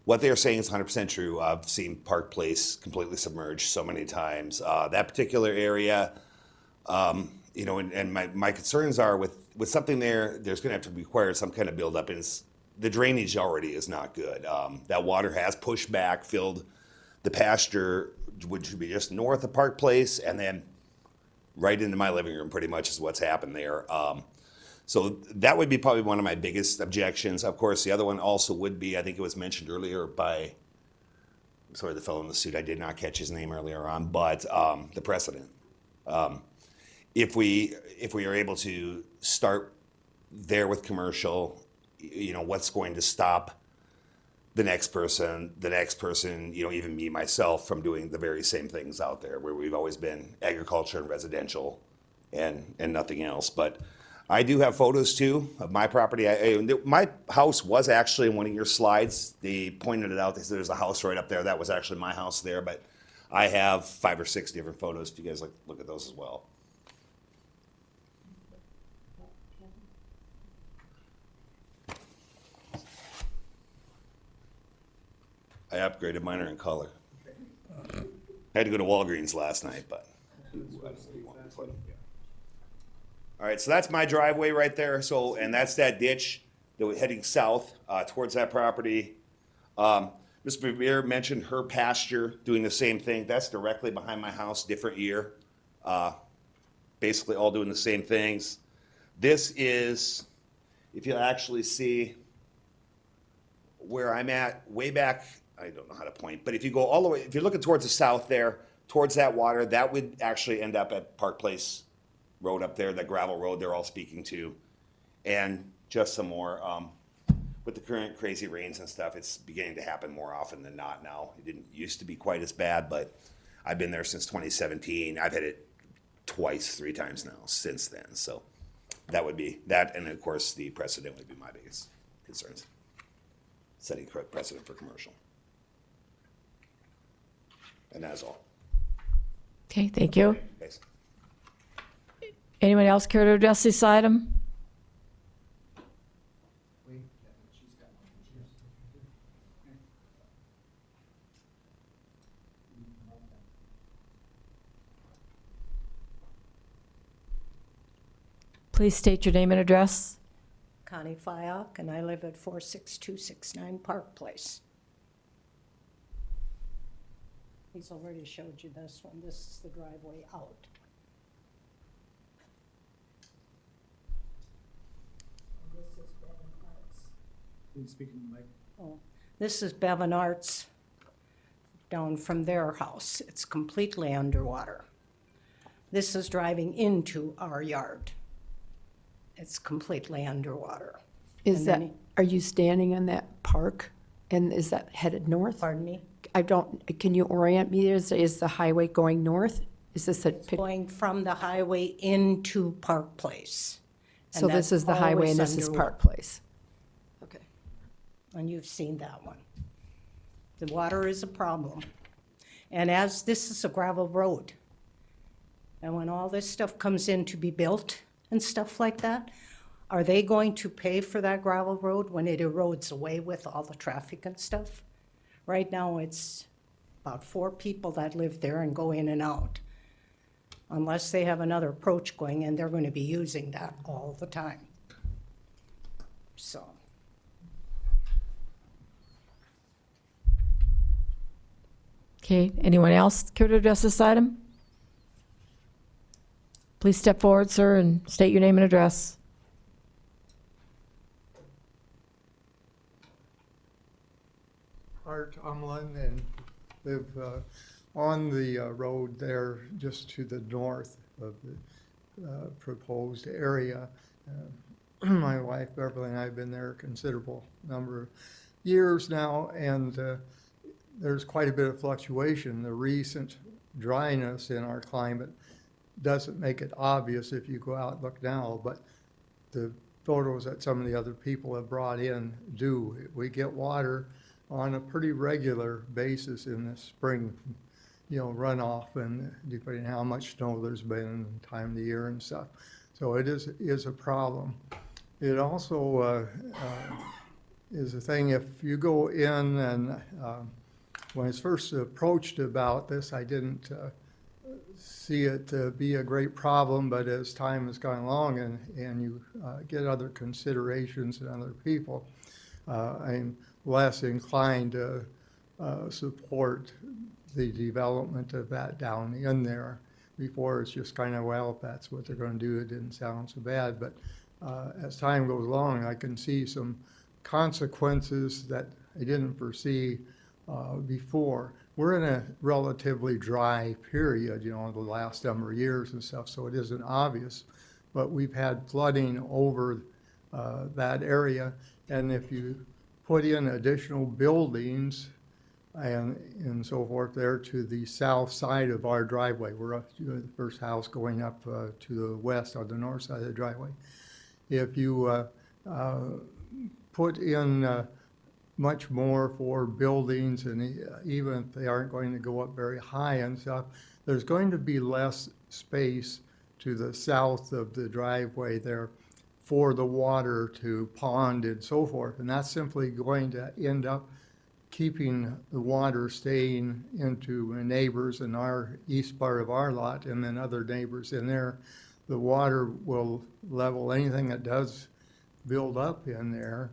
What they're saying is 100% true. I've seen Park Place completely submerged so many times. That particular area, you know, and my concerns are with something there, there's going to have to require some kind of buildup, and the drainage already is not good. That water has pushed back, filled the pasture, which would be just north of Park Place, and then right into my living room pretty much is what's happened there. So that would be probably one of my biggest objections. Of course, the other one also would be, I think it was mentioned earlier by, sorry, the fellow in the suit, I did not catch his name earlier on, but the precedent. If we are able to start there with commercial, you know, what's going to stop the next person, you know, even me, myself, from doing the very same things out there where we've always been agriculture and residential and nothing else. But I do have photos too of my property. My house was actually in one of your slides. They pointed it out. They said there's a house right up there. That was actually my house there, but I have 5 or 6 different photos if you guys like look at those as well. I upgraded mine are in color. I had to go to Walgreens last night, but. All right, so that's my driveway right there. So, and that's that ditch that was heading south towards that property. Ms. Bevere mentioned her pasture doing the same thing. That's directly behind my house, different year. Basically all doing the same things. This is, if you actually see where I'm at, way back, I don't know how to point, but if you go all the way, if you're looking towards the south there, towards that water, that would actually end up at Park Place Road up there, that gravel road they're all speaking to. And just some more, with the current crazy rains and stuff, it's beginning to happen more often than not now. It didn't used to be quite as bad, but I've been there since 2017. I've had it twice, 3 times now since then. So that would be that. And of course, the precedent would be my biggest concerns. Setting correct precedent for commercial. And that's all. Okay, thank you. Thanks. Anyone else care to address this item? Please state your name and address. Connie Fyock, and I live at 46269 Park Place. He's already showed you this one. This is the driveway out. This is Bevan Arts. Please speak in the mic. Oh, this is Bevan Arts down from their house. It's completely underwater. This is driving into our yard. It's completely underwater. Is And that, then are you standing on that park? And is that headed north? Pardon me? Can you orient me? Is the highway going north? Is this a pic? Going from the highway into Park Place. And So this that's is the highway and always this is underwater. Park Place? Okay. And you've seen that one. The water is a problem. And as this is a gravel road, and when all this stuff comes in to be built and stuff like that, are they going to pay for that gravel road when it erodes away with all the traffic and stuff? Right now, it's about 4 people that live there and go in and out. Unless they have another approach going in, they're going to be using that all the time. So. Okay, anyone else care to address this item? Please step forward, sir, and state your name and address. Art Umlin, and live on the road there just to the north of the proposed area. My wife Beverly and I have been there a considerable number of years now, and there's quite a bit of fluctuation. The recent dryness in our climate doesn't make it obvious if you go out and look now, but the photos that some of the other people have brought in do. We get water on a pretty regular basis in the spring, runoff, and depending on how much snow there's been and time of the year and stuff. So it is a problem. It also is a thing, if you go in and when I was first approached about this, I didn't see it to be a great problem, but as time has gone along and you get other considerations and other people, I'm less inclined to support the development of that down in there. Before, it's just kind of, well, if that's what they're going to do, it didn't sound so bad. But as time goes along, I can see some consequences that I didn't foresee before. We're in a relatively dry period, the last number of years and stuff, so it isn't obvious. But we've had flooding over that area, and if you put in additional buildings and so forth there to the south side of our driveway. We're the first house going up to the west on the north side of the driveway. If you put in much more for buildings, and even if they aren't going to go up very high and stuff, there's going to be less space to the south of the driveway there for the water to pond and so forth. And that's simply going to end up keeping the water staying into neighbors in our east part of our lot and then other neighbors in there. The water will level anything that does build up in there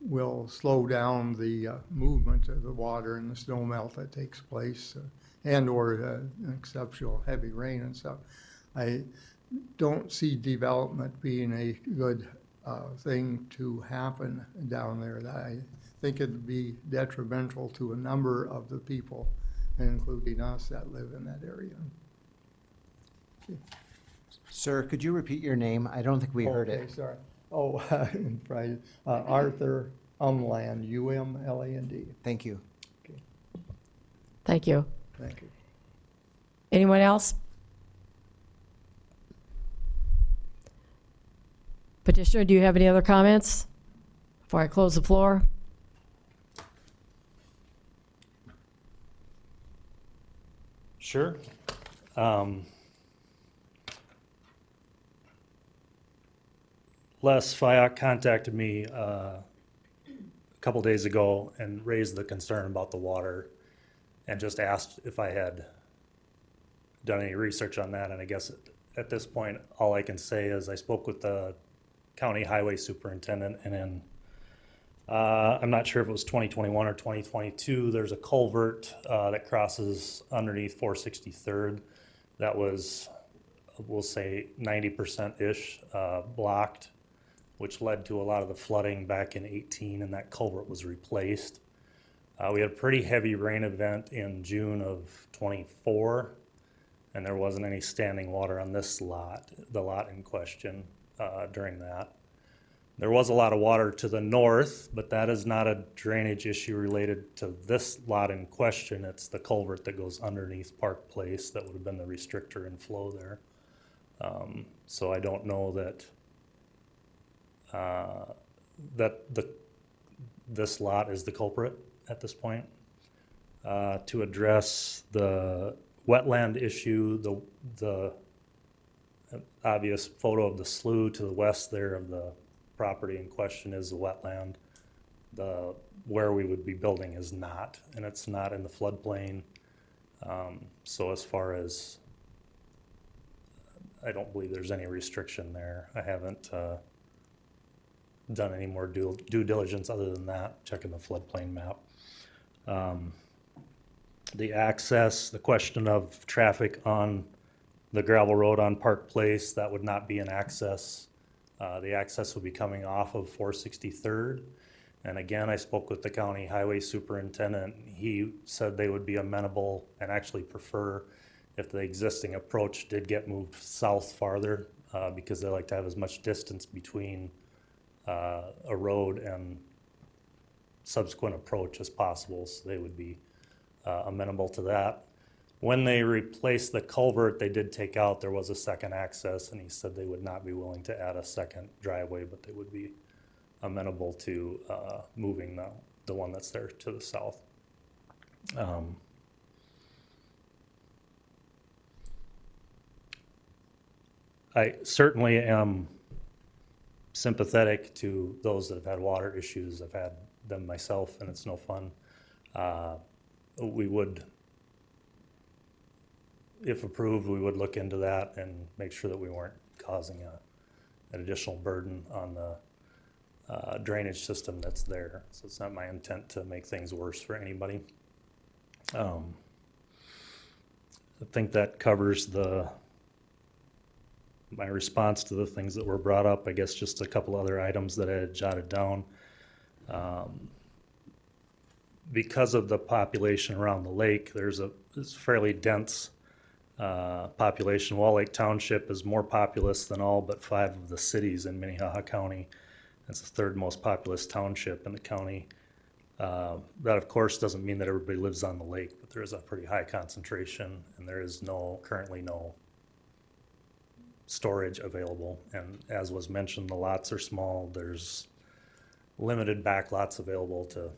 will slow down the movement of the water and the snow melt that takes place and or an exceptional heavy rain and stuff. I don't see development being a good thing to happen down there. I think it'd be detrimental to a number of the people, including us, that live in that area. Sir, could you repeat your name? I don't think we heard it. Okay, sorry. Oh, right. Arthur Umland, U-M-L-A-N-D. Thank you. Okay, Thank you. thank you. Anyone else? Petitioner, do you have any other comments before I close the floor? Sure. Les Fayok contacted me a couple days ago and raised the concern about the water and just asked if I had done any research on that. And I guess at this point, all I can say is I spoke with the county highway superintendent, and in I'm not sure if it was 2021 or 2022, there's a culvert that crosses underneath 463rd that was, we'll say, 90%-ish blocked, which led to a lot of the flooding back in 18, and that culvert was replaced. We had a pretty heavy rain event in June of 24, and there wasn't any standing water on this lot, the lot in question, during that. There was a lot of water to the north, but that is not a drainage issue related to this lot in question. It's the culvert that goes underneath Park Place that would have been the restrictor in flow there. So I don't know that this lot is the culprit at this point. To address the wetland issue, the obvious photo of the slough to the west there of the property in question is the wetland. Where we would be building is not, and it's not in the floodplain. So as far as, I don't believe there's any restriction there. I haven't done any more due diligence other than that, checking the floodplain map. the access, the question of traffic on the gravel road on Park Place, that would not be an access. The access would be coming off of 463rd. And again, I spoke with the county highway superintendent. He said they would be amenable and actually prefer if the existing approach did get moved south farther, because they like to have as much distance between a road and subsequent approach as possible. So they would be amenable to that. When they replaced the culvert, they did take out, there was a second access, and he said they would not be willing to add a second driveway, but they would be amenable to moving the one that's there to the south. I certainly am sympathetic to those that have had water issues. I've had them myself, and it's no fun. We would, if approved, we would look into that and make sure that we weren't causing an additional burden on the drainage system that's there. So it's not my intent to make things worse for anybody. I think that covers my response to the things that were brought up. I guess just a couple other items that I had jotted down. Because of the population around the lake, there's fairly dense population. Wall Lake Township is more populous than all but 5 of the cities in Minnehaha County. It's the third most populous township in the county. That, of course, doesn't mean that everybody lives on the lake, but there is a pretty high concentration, and there is currently no storage available. And as was mentioned, the lots are small. There's limited back lots available to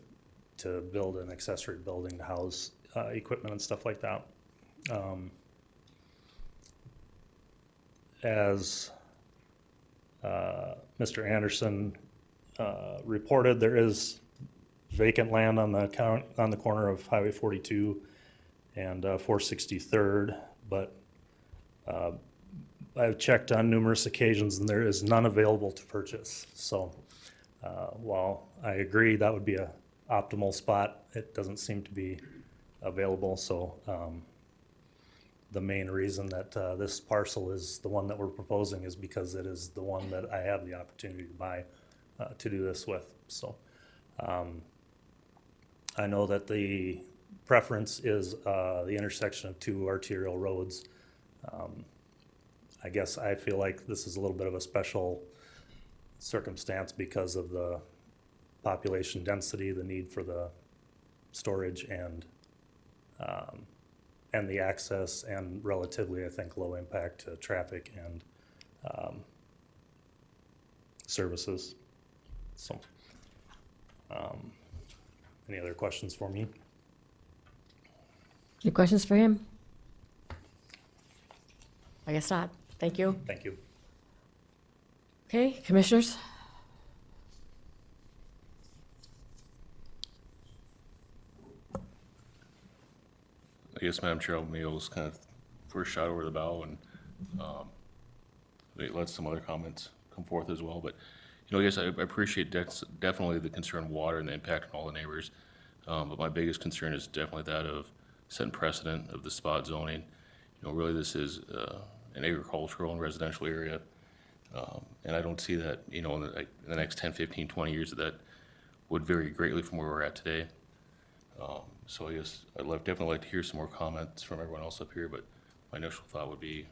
build an accessory building to house equipment and stuff like that. As Mr. Anderson reported, there is vacant land on the corner of Highway 42 and 463rd, but I've checked on numerous occasions and there is none available to purchase. So while I agree that would be a optimal spot, it doesn't seem to be available. So the main reason that this parcel is the one that we're proposing is because it is the one that I have the opportunity to buy to do this with. So I know that the preference is the intersection of 2 arterial roads. I guess I feel like this is a little bit of a special circumstance because of the population density, the need for the storage, and the access, and relatively, I think, low impact to traffic and services. So, any other questions for me? Any questions for him? I guess not. Thank you. Thank you. Okay, commissioners? I guess, Madam Chair, I'll just kind of first shot over the bow and let some other comments come forth as well. But, I guess I appreciate definitely the concern of water and the impact on all the neighbors. But my biggest concern is definitely that of setting precedent of the spot zoning. Really this is an agricultural and residential area. And I don't see that, in the next 10, 15, 20 years that would vary greatly from where we're at today. So I guess I'd definitely like to hear some more comments from everyone else up here, but my initial thought would be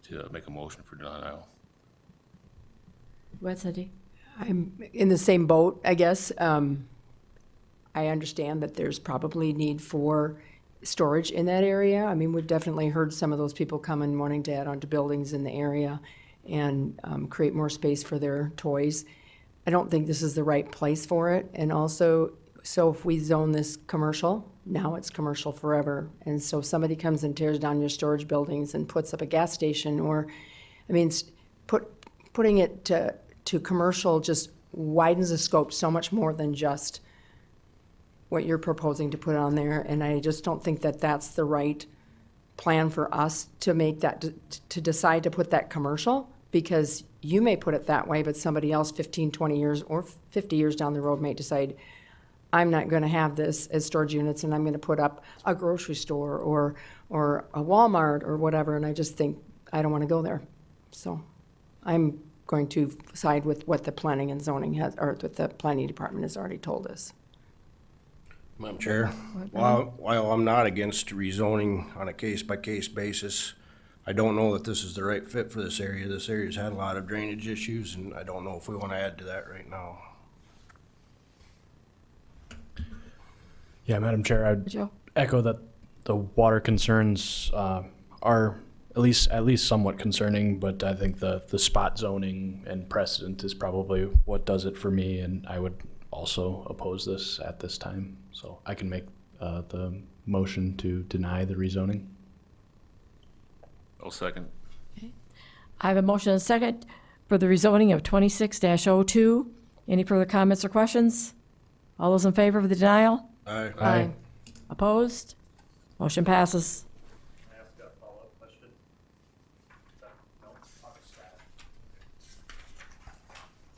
to make a motion for denial. Go ahead, Cindy. I'm in the same boat, I guess. I understand that there's probably need for storage in that area. I mean, we've definitely heard some of those people come and wanting to add onto buildings in the area and create more space for their toys. I don't think this is the right place for it. And also, so if we zone this commercial, now it's commercial forever. And so somebody comes and tears down your storage buildings and puts up a gas station, or, I mean, putting it to commercial just widens the scope so much more than just what you're proposing to put on there. And I just don't think that that's the right plan for us to make that, to decide to put that commercial, because you may put it that way, but somebody else 15, 20 years or 50 years down the road may decide, I'm not gonna have this as storage units and I'm gonna put up a grocery store or a Walmart or whatever, and I just think, I don't wanna go there. So I'm going to side with what the planning and zoning has, or what the planning department has already told us. Madam Chair, while I'm not against rezoning on a case-by-case basis, I don't know that this is the right fit for this area. This area's had a lot of drainage issues, and I don't know if we want to add to that right now. Yeah, Madam Chair, I'd Joe? echo that the water concerns are at least somewhat concerning, but I think the spot zoning and precedent is probably what does it for me, and I would also oppose this at this time. So I can make the motion to deny the rezoning. I'll second. I have a motion and a second for the rezoning of 26-02. Any further comments or questions? All those in favor of the denial? Aye. Opposed? Motion passes. Can I ask a follow-up question?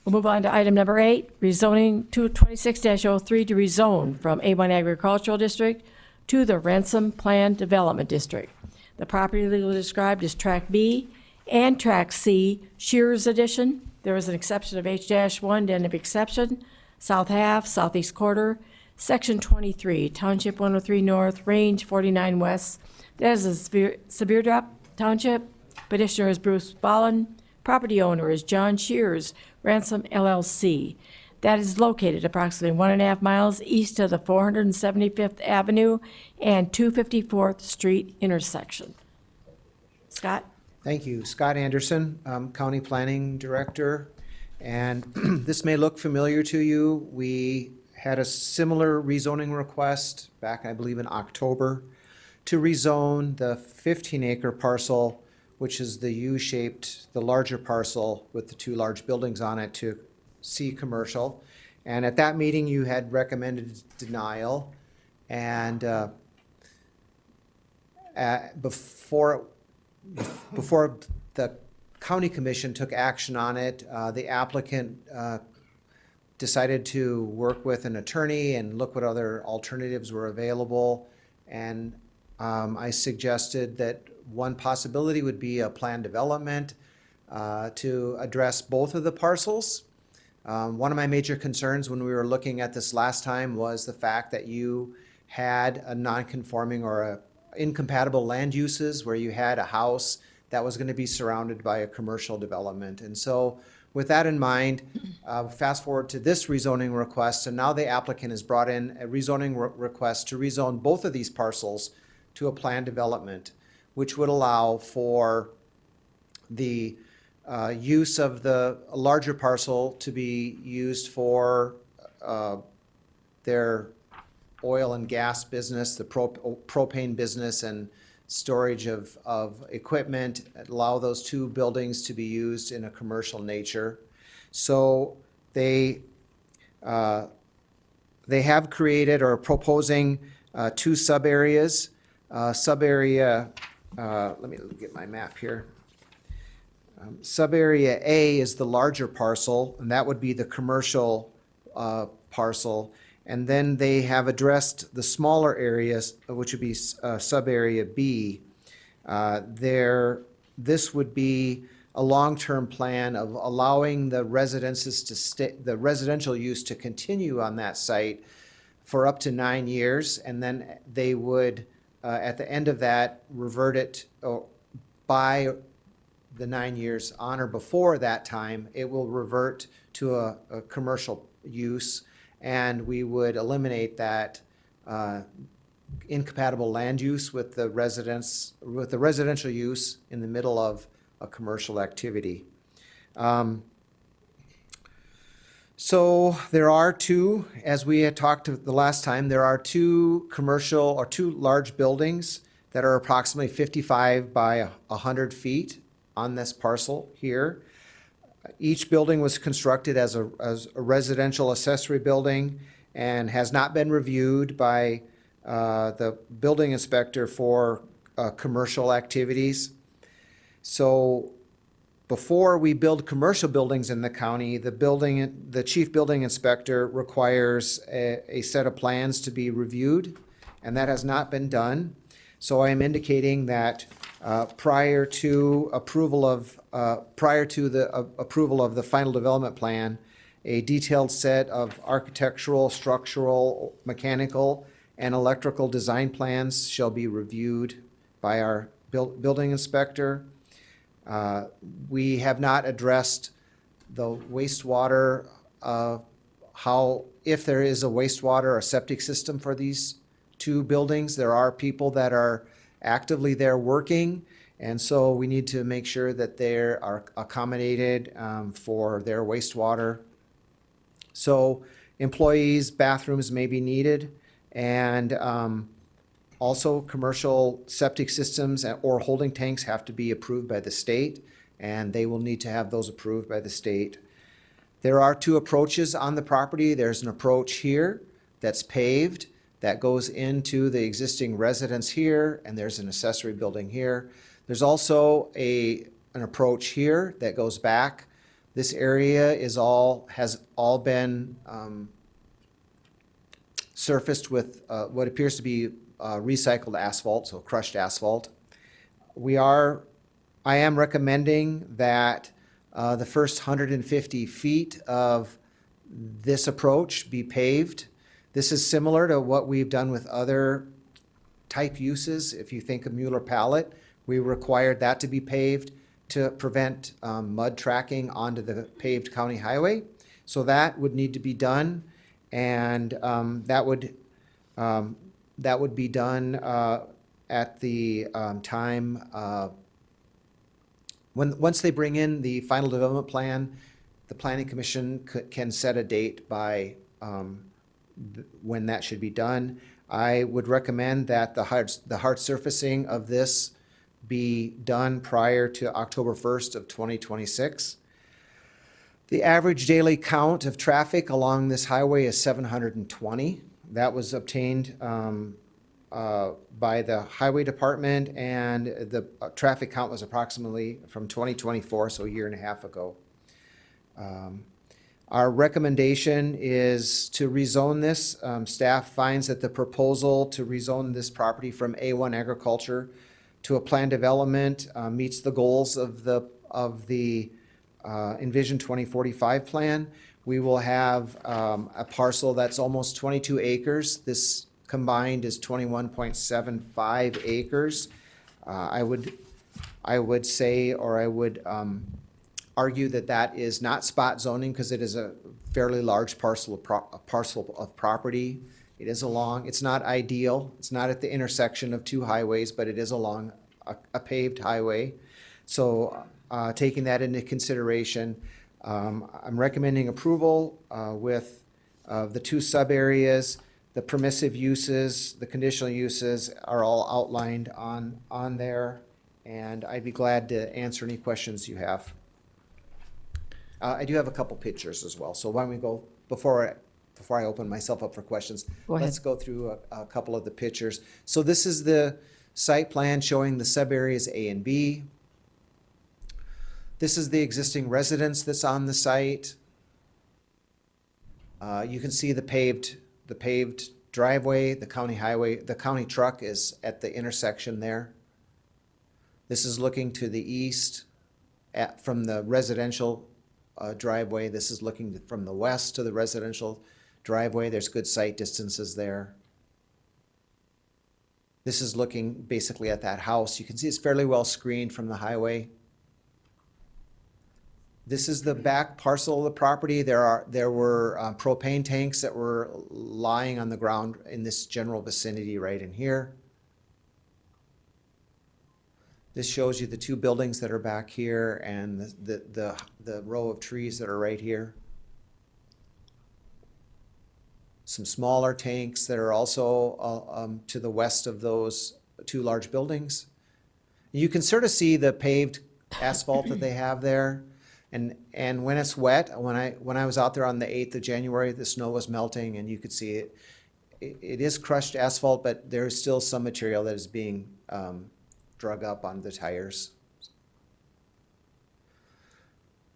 We'll move on to item number 8, rezoning 26-03 to rezone from A1 Agricultural District to the Ransom Plan Development District. The property legally described as Track B and Track C, Shearers Edition. There is an exception of H-1, end of exception, south half, southeast quarter, Section 23, Township 103 North, Range 49 West. That is a severe drop township. Petitioner is Bruce Ballin. Property owner is John Shears, Ransom LLC. That is located approximately 1.5 miles east of the 475th Avenue and 254th Street intersection. Scott? Thank you. Scott Anderson, County Planning Director. And this may look familiar to you. We had a similar rezoning request back, I believe, in October to rezone the 15-acre parcel, which is the U-shaped, the larger parcel with the 2 large buildings on it, to C commercial. And at that meeting, you had recommended denial. And before the county commission took action on it, the applicant decided to work with an attorney and look what other alternatives were available. And I suggested that one possibility would be a planned development to address both of the parcels. One of my major concerns when we were looking at this last time was the fact that you had a non-conforming or a incompatible land uses where you had a house that was going to be surrounded by a commercial development. And so with that in mind, fast forward to this rezoning request, and now the applicant has brought in a rezoning request to rezone both of these parcels to a planned development, which would allow for the use of the larger parcel to be used for their oil and gas business, the propane business, and storage of equipment, allow those 2 buildings to be used in a commercial nature. So they have created or are proposing 2 sub-areas. Sub-area, let me get my map here. Sub-area A is the larger parcel, and that would be the commercial parcel. And then they have addressed the smaller areas, which would be sub-area B. This would be a long-term plan of allowing the residences to stay, the residential use to continue on that site for up to 9 years, and then they would, at the end of that, revert it by the 9 years on or before that time. It will revert to a commercial use, and we would eliminate that incompatible land use with the residential use in the middle of a commercial activity. So there are 2, as we had talked the last time, there are 2 commercial or 2 large buildings that are approximately 55 by 100 feet on this parcel here. Each building was constructed as a residential accessory building and has not been reviewed by the building inspector for commercial activities. So before we build commercial buildings in the county, the chief building inspector requires a set of plans to be reviewed, and that has not been done. So I am indicating that prior to the approval of the final development plan, a detailed set of architectural, structural, mechanical, and electrical design plans shall be reviewed by our building inspector. We have not addressed the wastewater, if there is a wastewater or septic system for these two buildings. There are people that are actively there working, and so we need to make sure that they are accommodated for their wastewater. So employees' bathrooms may be needed, and also commercial septic systems or holding tanks have to be approved by the state, and they will need to have those approved by the state. There are two approaches on the property. There's an approach here that's paved that goes into the existing residence here, and there's an accessory building here. There's also an approach here that goes back. This area has all been surfaced with what appears to be recycled asphalt, so crushed asphalt. I am recommending that the first 150 feet of this approach be paved. This is similar to what we've done with other type uses. If you think of Mueller Pallet, we required that to be paved to prevent mud tracking onto the paved county highway. So that would need to be done, and that would be done at the time once they bring in the final development plan. The Planning Commission can set a date by when that should be done. I would recommend that the hard surfacing of this be done prior to October 1st of 2026. The average daily count of traffic along this highway is 720. That was obtained by the highway department, and the traffic count was approximately from 2024, so a year and a half ago. Our recommendation is to rezone this. Staff finds that the proposal to rezone this property from A1 agriculture to a planned development meets the goals of the Envision 2045 plan. We will have a parcel that's almost 22 acres. This combined is 21.75 acres. I would say, or I would argue that that is not spot zoning because it is a fairly large parcel of property. It is it's not ideal. It's not at the intersection of two highways, but it is along a paved highway. So taking that into consideration, I'm recommending approval with the two sub-areas. The permissive uses, the conditional uses are all outlined on there, and I'd be glad to answer any questions you have. I do have a couple pictures as well, so why don't we go, before I open myself up for questions, Go ahead. let's go through a couple of the pictures. So this is the site plan showing the sub-areas A and B. This is the existing residence that's on the site. You can see the paved driveway, the county highway. The county truck is at the intersection there. This is looking to the east from the residential driveway. This is looking from the west to the residential driveway. There's good sight distances there. This is looking basically at that house. You can see it's fairly well screened from the highway. This is the back parcel of the property. There were propane tanks that were lying on the ground in this general vicinity right in here. This shows you the two buildings that are back here and the row of trees that are right here. Some smaller tanks that are also to the west of those two large buildings. You can sort of see the paved asphalt that they have there. And when it's wet, when I was out there on the 8th of January, the snow was melting and you could see it. It is crushed asphalt, but there's still some material that is being drug up on the tires.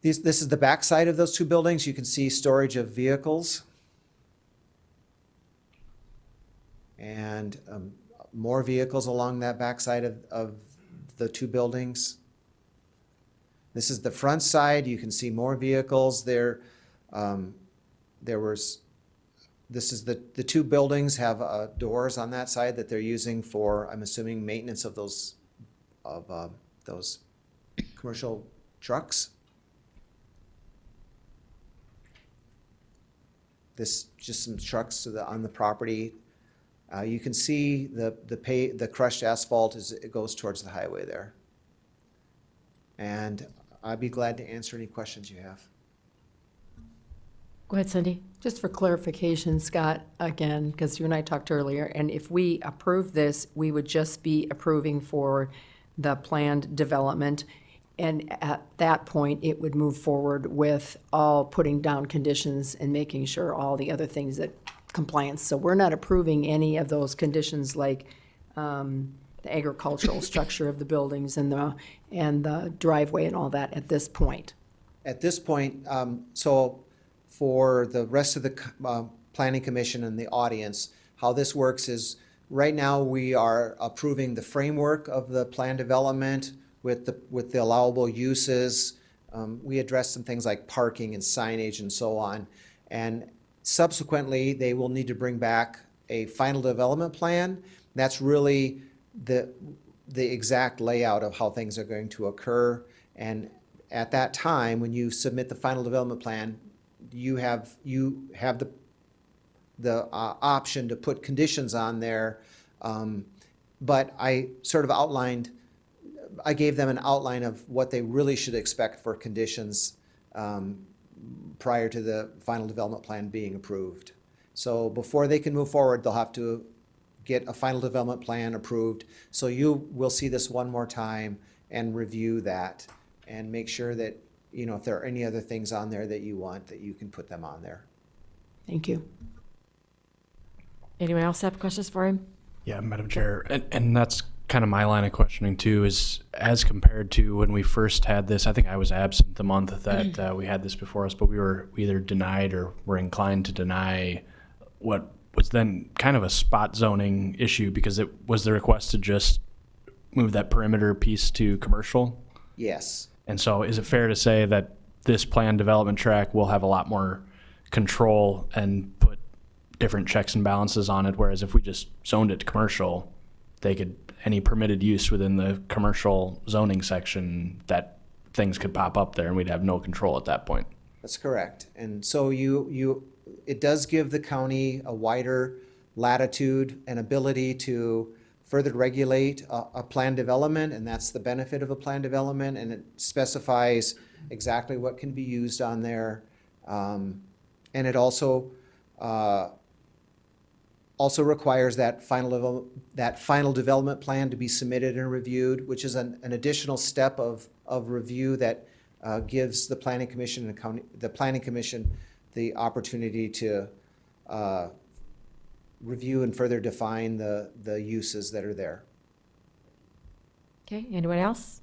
This is the backside of those two buildings. You can see storage of vehicles. And more vehicles along that backside of the two buildings. This is the front side. You can see more vehicles there. This is the two buildings have doors on that side that they're using for, I'm assuming, maintenance of those commercial trucks. This just some trucks on the property. You can see the crushed asphalt as it goes towards the highway there. And I'd be glad to answer any questions you have. Go ahead, Cindy. Just for clarification, Scott, again, because you and I talked earlier, and if we approve this, we would just be approving for the planned development. And at that point, it would move forward with all putting down conditions and making sure all the other things that compliance. So we're not approving any of those conditions like the agricultural structure of the buildings and the driveway and all that at this point. At this point, so for the rest of the Planning Commission and the audience, how this works is right now we are approving the framework of the plan development with the allowable uses. We address some things like parking and signage and so on. And subsequently, they will need to bring back a final development plan. That's really the exact layout of how things are going to occur. And at that time, when you submit the final development plan, you have the option to put conditions on there. But I sort of outlined, I gave them an outline of what they really should expect for conditions prior to the final development plan being approved. So before they can move forward, they'll have to get a final development plan approved. So you will see this one more time and review that and make sure that, you know, if there are any other things on there that you want, that you can put them on there. Thank you. Anyone else have questions for him? Yeah, Madam Chair, and that's kind of my line of questioning too, is as compared to when we first had this, I think I was absent the month that we had this before us, but we were either denied or were inclined to deny what was then kind of a spot zoning issue, because it was the request to just move that perimeter piece to commercial. Yes. And so is it fair to say that this planned development track will have a lot more control and put different checks and balances on it, whereas if we just zoned it to commercial, they could, any permitted use within the commercial zoning section, that things could pop up there and we'd have no control at that point? That's correct. And so it does give the county a wider latitude and ability to further regulate a plan development, and that's the benefit of a plan development, and it specifies exactly what can be used on there. And it also requires that final development plan to be submitted and reviewed, which is an additional step of review that gives the Planning Commission and the Planning Commission the opportunity to review and further define the uses that are there. Okay, anyone else?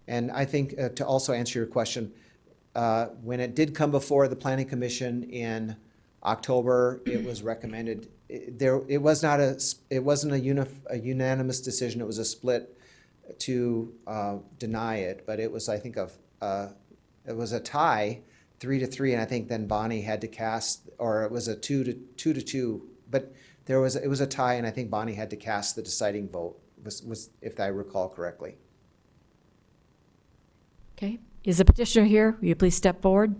And I think to also answer your question, when it did come before the Planning Commission in October, it was recommended. It wasn't a unanimous decision. It was a split to deny it, but it was, I think, it was a tie, 3-3, and I think then Bonnie had to cast, or it was a 2-2, but it was a tie, and I think Bonnie had to cast the deciding vote, was if I recall correctly. Okay, is the petitioner here? Will you please step forward?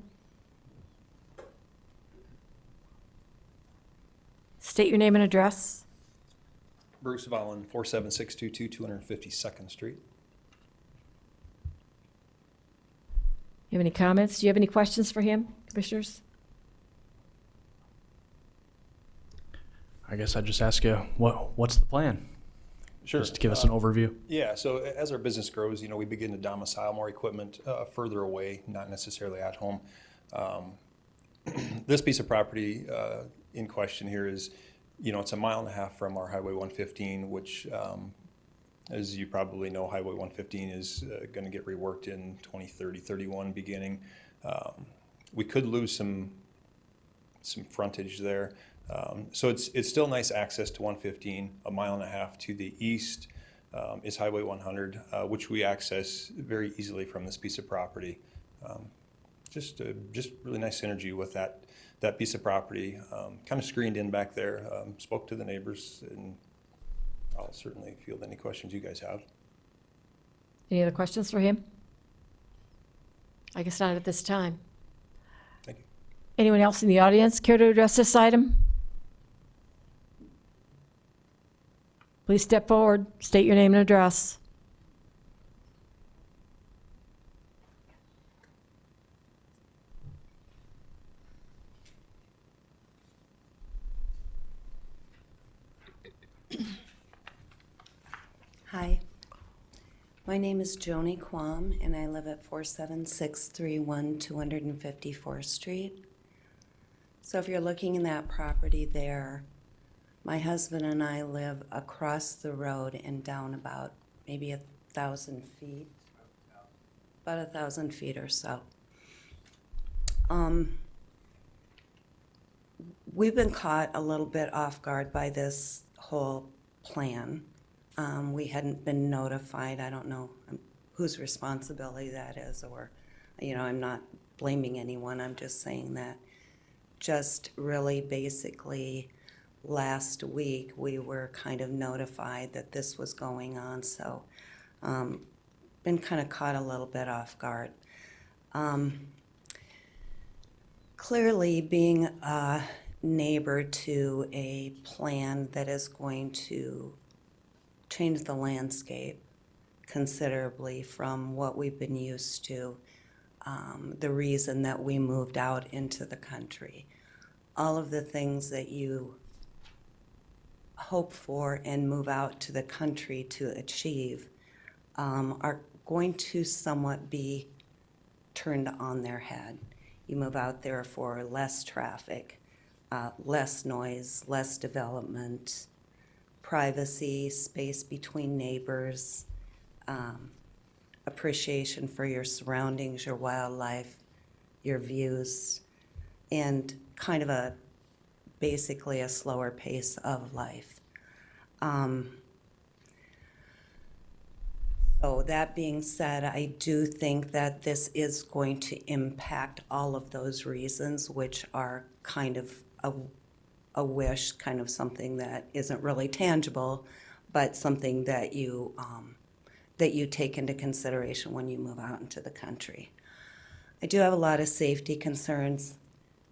State your name and address. Bruce Vollen, 47622 252nd Street. You have any comments? Do you have any questions for him, commissioners? I guess I'd just ask you, what's the plan? Sure. Just to give us an overview. Yeah, so as our business grows, we begin to domicile more equipment further away, not necessarily at home. This piece of property in question here is, it's a 1.5 miles from our Highway 115, which As you probably know, Highway 115 is going to get reworked in 2030, 31 beginning. We could lose some frontage there. So it's still nice access to 115, a mile and a half to the east is Highway 100, which we access very easily from this piece of property. Just really nice synergy with that piece of property. Kind of screened in back there. Spoke to the neighbors, and I'll certainly field any questions you guys have. Any other questions for him? I guess not at this time. Thank you. Anyone else in the audience care to address this item? Please step forward, state your name and address. Hi, my name is Joni Quam, and I live at 47631 254th Street. So if you're looking in that property there, my husband and I live across the road and down about maybe 1,000 feet, about 1,000 feet or so. We've been caught a little bit off guard by this whole plan. We hadn't been notified. I don't know whose responsibility that is, or, I'm not blaming anyone. I'm just saying that just really basically last week we were kind of notified that this was going on. So been kind of caught a little bit off guard. Clearly, being a neighbor to a plan that is going to change the landscape considerably from what we've been used to, the reason that we moved out into the country. All of the things that you hope for and move out to the country to achieve are going to somewhat be turned on their head. You move out there for less traffic, less noise, less development, privacy, space between neighbors, appreciation for your surroundings, your wildlife, your views, and kind of basically a slower pace of life. So that being said, I do think that this is going to impact all of those reasons, which are kind of a wish, kind of something that isn't really tangible, but something that you take into consideration when you move out into the country. I do have a lot of safety concerns.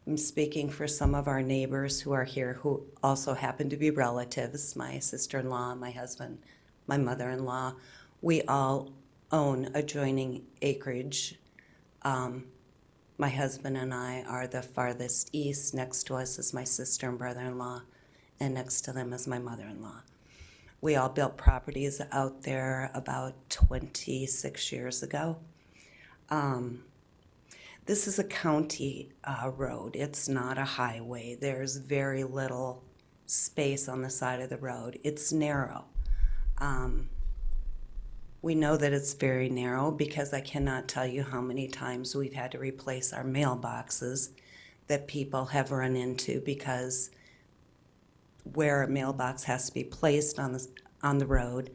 I'm speaking for some of our neighbors who are here who also happen to be relatives, my sister-in-law, my husband, my mother-in-law. We all own adjoining acreage. My husband and I are the farthest east. Next to us is my sister and brother-in-law, and next to them is my mother-in-law. We all built properties out there about 26 years ago. This is a county road. It's not a highway. There's very little space on the side of the road. It's narrow. We know that it's very narrow because I cannot tell you how many times we've had to replace our mailboxes that people have run into because where a mailbox has to be placed on the road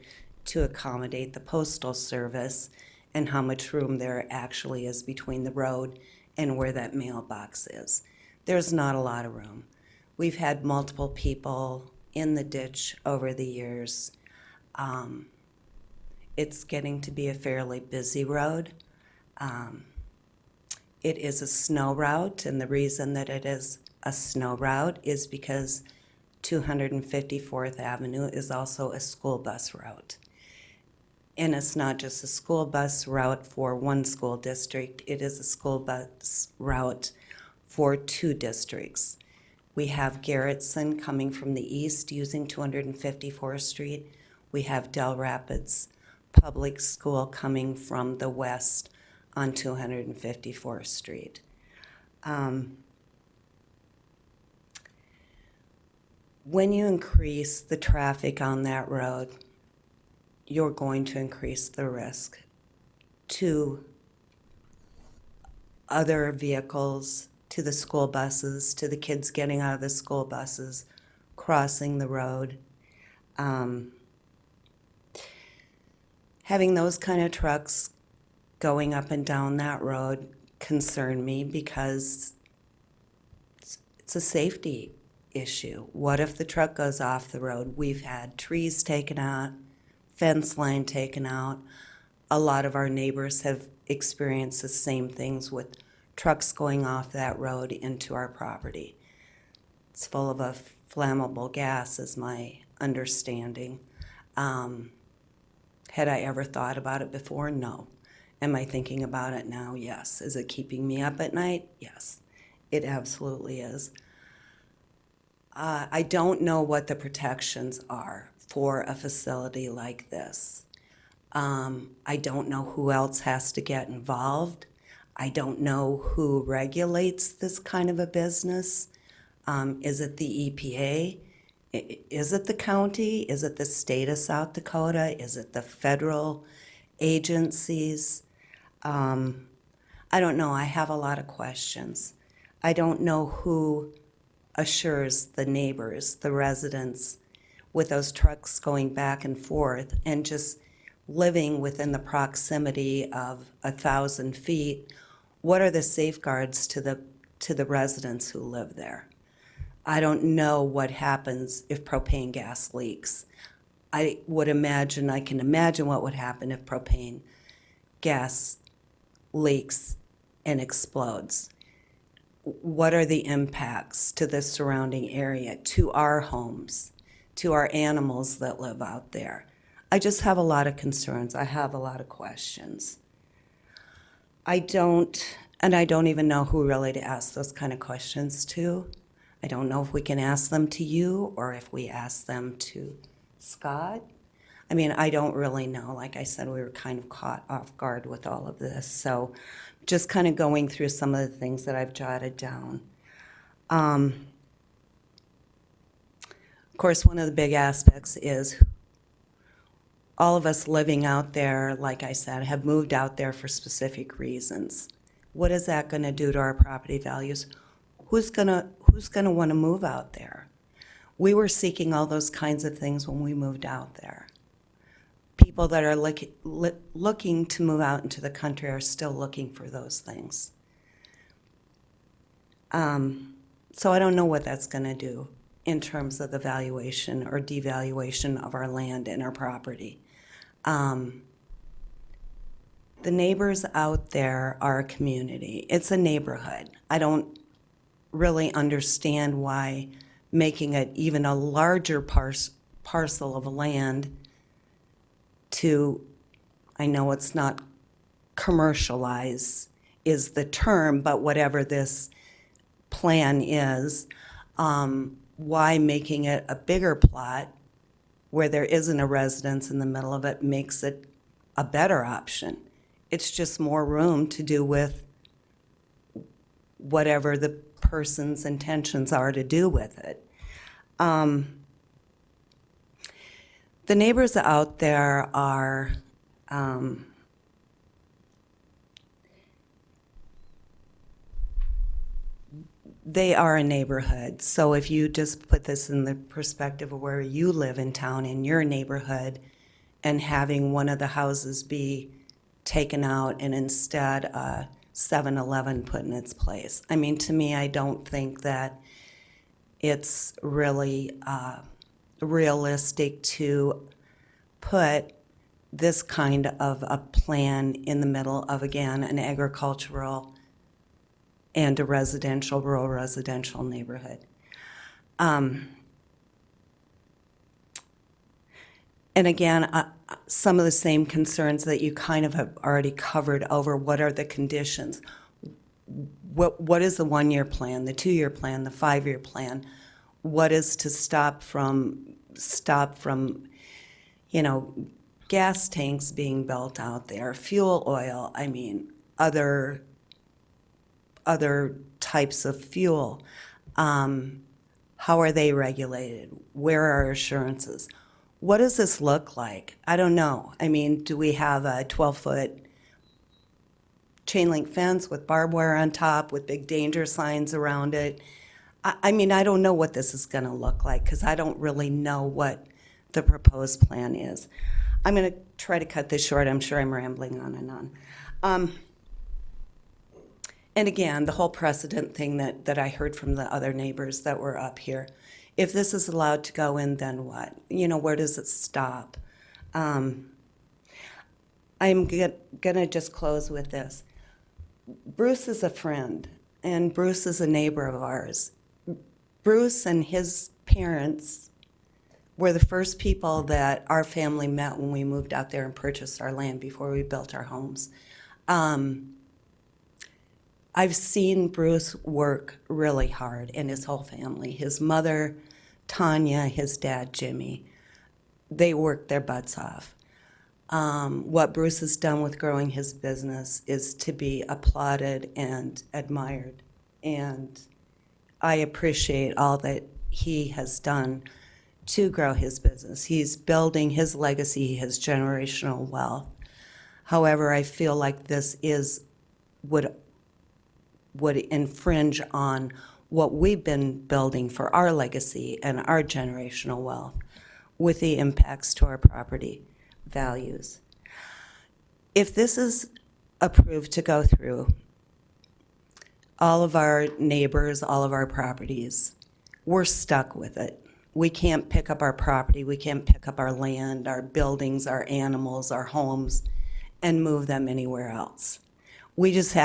to accommodate the postal service and how much room there actually is between the road and where that mailbox is. There's not a lot of room. We've had multiple people in the ditch over the years. It's getting to be a fairly busy road. It is a snow route, and the reason that it is a snow route is because 254th Avenue is also a school bus route. And it's not just a school bus route for one school district, it is a school bus route for two districts. We have Garrettson coming from the east using 254th Street. We have Del Rapids Public School coming from the west on 254th Street. When you increase the traffic on that road, you're going to increase the risk to other vehicles, to the school buses, to the kids getting out of the school buses, crossing the road. Having those kind of trucks going up and down that road concern me because it's a safety issue. What if the truck goes off the road? We've had trees taken out, fence line taken out. A lot of our neighbors have experienced the same things with trucks going off that road into our property. It's full of a flammable gas, is my understanding. Had I ever thought about it before? No. Am I thinking about it now? Yes. Is it keeping me up at night? Yes, it absolutely is. I don't know what the protections are for a facility like this. I don't know who else has to get involved. I don't know who regulates this kind of a business. Is it the EPA? Is it the county? Is it the state of South Dakota? Is it the federal agencies? I don't know. I have a lot of questions. I don't know who assures the neighbors, the residents, with those trucks going back and forth and just living within the proximity of 1,000 feet. What are the safeguards to the residents who live there? I don't know what happens if propane gas leaks. I can imagine what would happen if propane gas leaks and explodes. What are the impacts to the surrounding area, to our homes, to our animals that live out there? I just have a lot of concerns. I have a lot of questions. I don't even know who really to ask those kind of questions to. I don't know if we can ask them to you or if we ask them to Scott. I mean, I don't really know. Like I said, we were kind of caught off guard with all of this. So just kind of going through some of the things that I've jotted down. Of course, one of the big aspects is all of us living out there, like I said, have moved out there for specific reasons. What is that going to do to our property values? Who's gonna want to move out there? We were seeking all those kinds of things when we moved out there. People that are looking to move out into the country are still looking for those things. So I don't know what that's going to do in terms of the valuation or devaluation of our land and our property. The neighbors out there are a community. It's a neighborhood. I don't really understand why making it even a larger parcel of land to, I know it's not commercialize is the term, but whatever this plan is, why making it a bigger plot where there isn't a residence in the middle of it makes it a better option. It's just more room to do with whatever the person's intentions are to do with it. The neighbors out there are they are a neighborhood. So if you just put this in the perspective of where you live in town, in your neighborhood, and having one of the houses be taken out and instead a 7-Eleven put in its place. I mean, to me, I don't think that it's really realistic to put this kind of a plan in the middle of, again, an agricultural and a residential, rural residential neighborhood. And again, some of the same concerns that you kind of have already covered over what are the conditions. What is the 1-year plan, the 2-year plan, the 5-year plan? What is to stop from, you know, gas tanks being built out there, fuel oil, I mean, other types of fuel. How are they regulated? Where are assurances? what does this look like? I don't know. I mean, do we have a 12-foot chain link fence with barbed wire on top with big danger signs around it? I mean, I don't know what this is going to look like because I don't really know what the proposed plan is. I'm going to try to cut this short. I'm sure I'm rambling on and on. And again, the whole precedent thing that I heard from the other neighbors that were up here. If this is allowed to go in, then what? You know, where does it stop? I'm gonna just close with this. Bruce is a friend, and Bruce is a neighbor of ours. Bruce and his parents were the first people that our family met when we moved out there and purchased our land before we built our homes. I've seen Bruce work really hard, and his whole family. His mother, Tanya, his dad, Jimmy, they worked their butts off. What Bruce has done with growing his business is to be applauded and admired. And I appreciate all that he has done to grow his business. He's building his legacy, his generational wealth. However, I feel like this would infringe on what we've been building for our legacy and our generational wealth with the impacts to our property values. If this is approved to go through, all of our neighbors, all of our properties, we're stuck with it. We can't pick up our property, we can't pick up our land, our buildings, our animals, our homes, and move them anywhere else. We just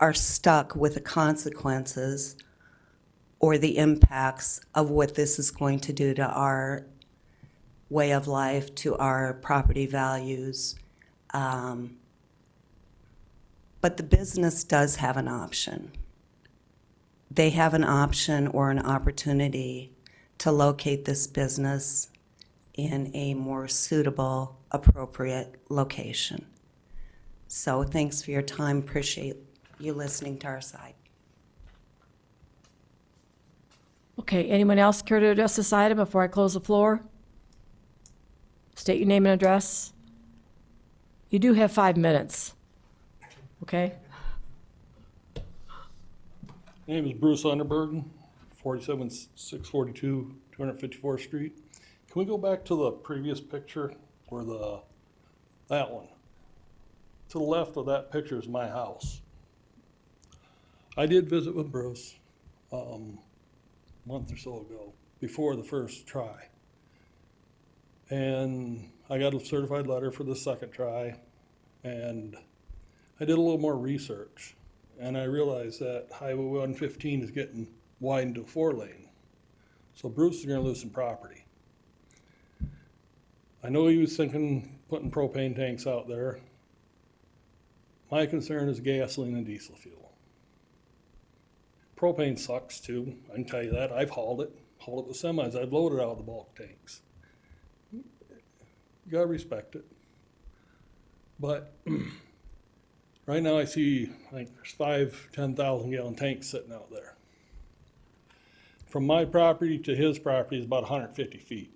are stuck with the consequences or the impacts of what this is going to do to our way of life, to our property values. But the business does have an option. They have an option or an opportunity to locate this business in a more suitable, appropriate location. So thanks for your time. Appreciate you listening to our side. Okay, anyone else care to address this item before I close the floor? State your name and address. You do have 5 minutes, okay? My name is Bruce Underberg, 47642 254th Street. Can we go back to the previous picture or that one? To the left of that picture is my house. I did visit with Bruce a month or so ago, before the first try. And I got a certified letter for the second try, and I did a little more research, and I realized that Highway 115 is getting widened to 4-lane. So Bruce is gonna lose some property. I know he was thinking putting propane tanks out there. My concern is gasoline and diesel fuel. Propane sucks too, I can tell you that. I've hauled it with semis. I've loaded out the bulk tanks. You gotta respect it. But right now I see, I think there's 5 10,000 gallon tanks sitting out there. From my property to his property is about 150 feet.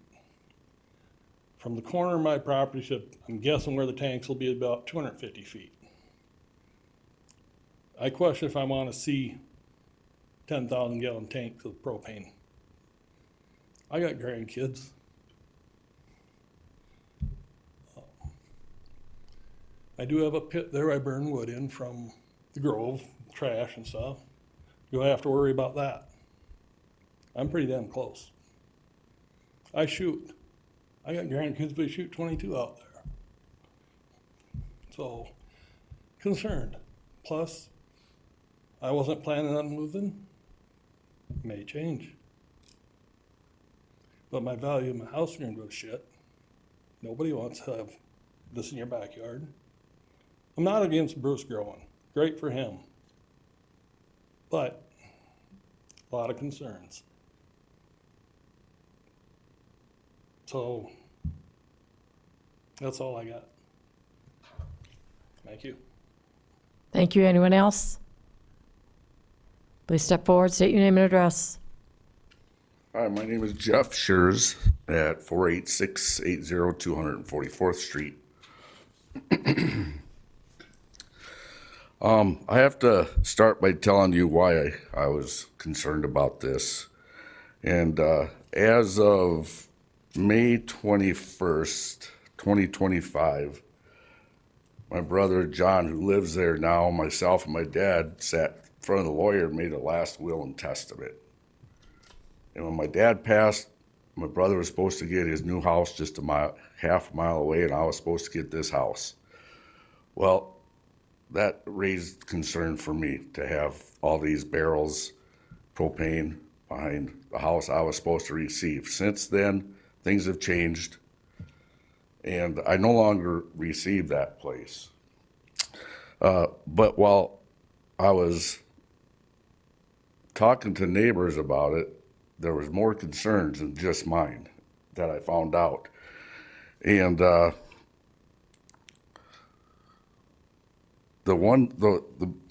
From the corner of my property to, I'm guessing where the tanks will be, about 250 feet. I question if I want to see 10,000 gallon tanks of propane. I got grandkids. I do have a pit there I burn wood in from the grove, trash and stuff. Do I have to worry about that? I'm pretty damn close. I shoot. I got grandkids, but shoot 22 out there. So, concerned. Plus, I wasn't planning on moving. May change. But my value of my house is gonna go to shit. Nobody wants to have this in your backyard. I'm not against Bruce growing. Great for him. But a lot of concerns. So that's all I got. Thank you. Thank you. Anyone else? Please step forward, state your name and address. Hi, my name is Jeff Schurz at 48680 244th Street. I have to start by telling you why I was concerned about this. And as of May 21st, 2025, my brother John, who lives there now, myself and my dad sat in front of the lawyer and made a last will and testament. And when my dad passed, my brother was supposed to get his new house just half a mile away, and I was supposed to get this house. Well, that raised concern for me to have all these barrels propane behind the house I was supposed to receive. Since then, things have changed, and I no longer receive that place. But while I was talking to neighbors about it, there was more concerns than just mine that I found out. And the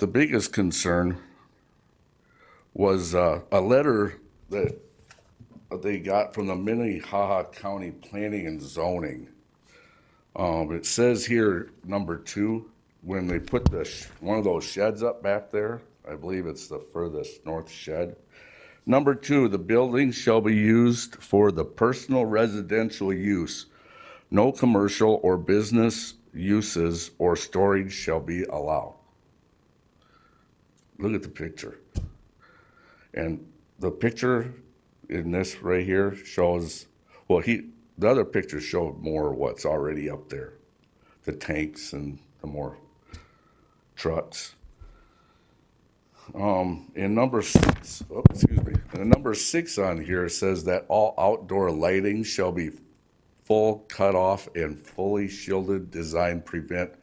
biggest concern was a letter that they got from the Minnehaha County Planning and Zoning. It says here, number 2, when they put one of those sheds up back there, I believe it's the furthest north shed. Number 2, the building shall be used for the personal residential use. No commercial or business uses or storage shall be allowed. Look at the picture. And the picture in this right here shows, well, the other pictures showed more what's already up there. The tanks and the more trucks. In number 6, and number 6 on here says that all outdoor lighting shall be full cut off and fully shielded, designed prevent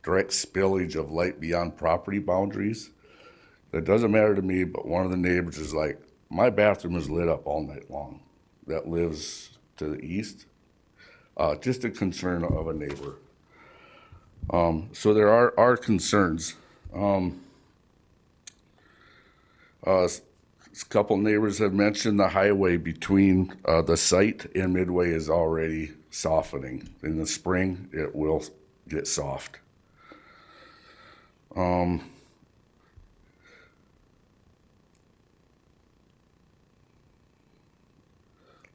direct spillage of light beyond property boundaries. That doesn't matter to me, but one of the neighbors is like, my bathroom is lit up all night long. That lives to the east. Just a concern of a neighbor. So there are concerns. A couple neighbors have mentioned the highway between the site and Midway is already softening. In the spring, it will get soft.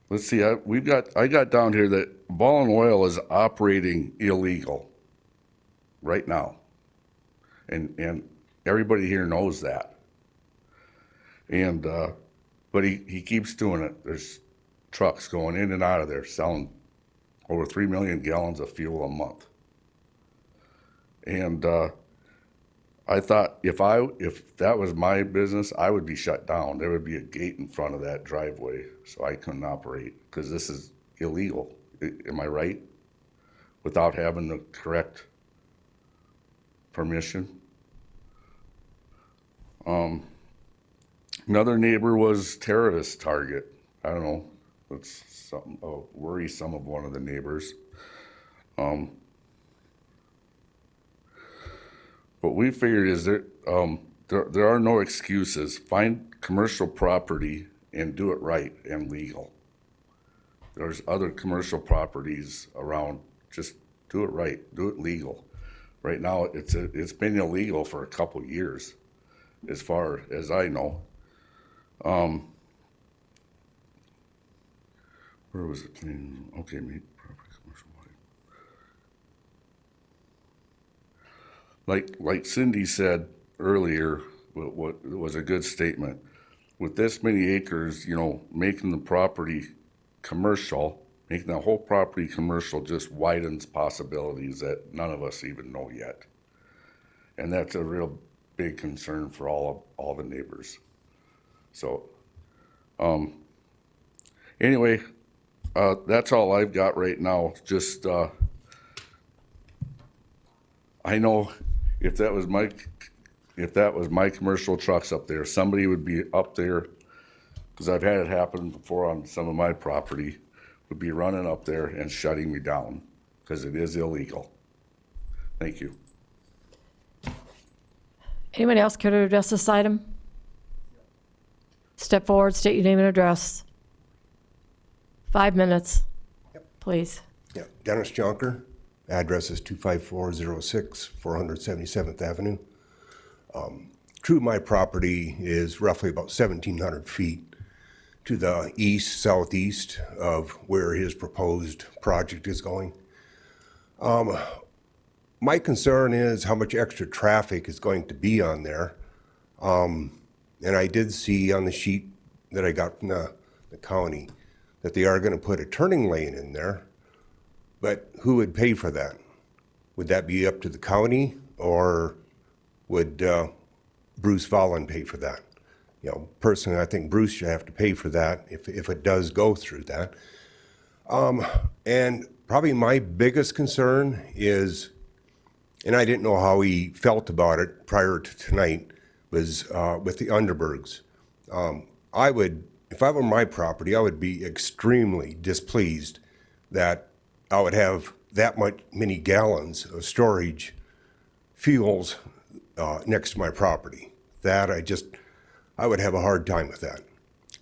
Let's see, I got down here that Ball and Oil is operating illegal right now. And everybody here knows that. And, but he keeps doing it. There's trucks going in and out of there selling over 3 million gallons of fuel a month. And I thought if that was my business, I would be shut down. There would be a gate in front of that driveway, so I couldn't operate because this is illegal. Am I right? Without having the correct permission. Another neighbor was terrorist target. I don't know. That's something worrisome of one of the neighbors. What we figured is there are no excuses. Find commercial property and do it right and legal. There's other commercial properties around. Just do it right. Do it legal. Right now, it's been illegal for a couple years, as far as I know. Where was it? Okay, meet property commercial wide. Like Cindy said earlier, what was a good statement. With this many acres, making the property commercial, making the whole property commercial just widens possibilities that none of us even know yet. And that's a real big concern for all the neighbors. So, anyway, that's all I've got right now. Just, I know if that was my commercial trucks up there, somebody would be up there, because I've had it happen before on some of my property, would be running up there and shutting me down, because it is illegal. Thank you. Anyone else care to address this item? Step forward, state your name and address. 5 minutes, please. Yeah, Dennis Jonker, address is 25406 477th Avenue. True, my property is roughly about 1,700 feet to the east, southeast of where his proposed project is going. My concern is how much extra traffic is going to be on there. And I did see on the sheet that I got from the county that they are going to put a turning lane in there. But who would pay for that? Would that be up to the county, or would Bruce Vollen pay for that? You know, personally, I think Bruce should have to pay for that if it does go through that. And probably my biggest concern is, and I didn't know how he felt about it prior to tonight, was with the Underbergs. If I were my property, I would be extremely displeased that I would have that many gallons of storage fuels next to my property. That I would have a hard time with that.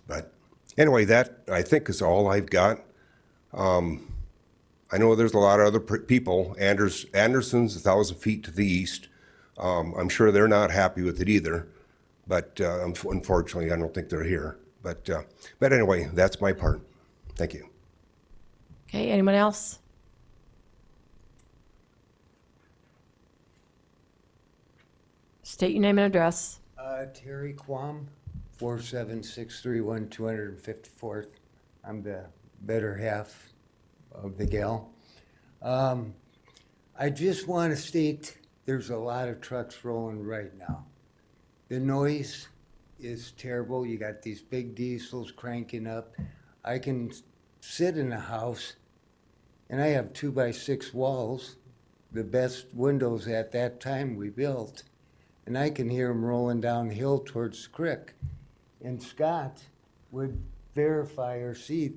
But anyway, that I think is all I've got. I know there's a lot of other people. Anderson's 1,000 feet to the east. I'm sure they're not happy with it either, but unfortunately, I don't think they're here. But anyway, that's my part. Thank you. Okay, anyone else? State your name and address. Terry Quam, 47631 254th. I'm the better half of the gal. I just want to state there's a lot of trucks rolling right now. The noise is terrible. You got these big diesels cranking up. I can sit in a house and I have 2x6 walls, the best windows at that time we built, and I can hear them rolling down the hill towards the creek. And Scott would verify or see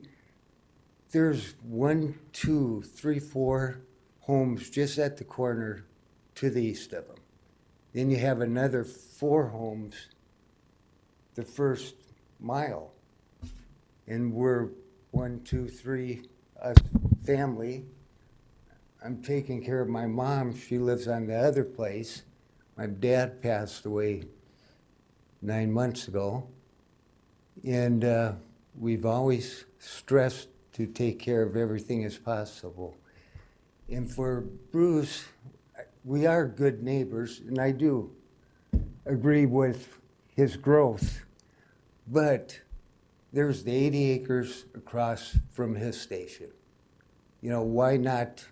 there's 1, 2, 3, 4 homes just at the corner to the east of them. Then you have another 4 homes the first mile. And we're 1, 2, 3, us family. I'm taking care of my mom. She lives on the other place. My dad passed away 9 months ago. And we've always stressed to take care of everything as possible. And for Bruce, we are good neighbors, and I do agree with his growth. But there's the 80 acres across from his station. You know, why not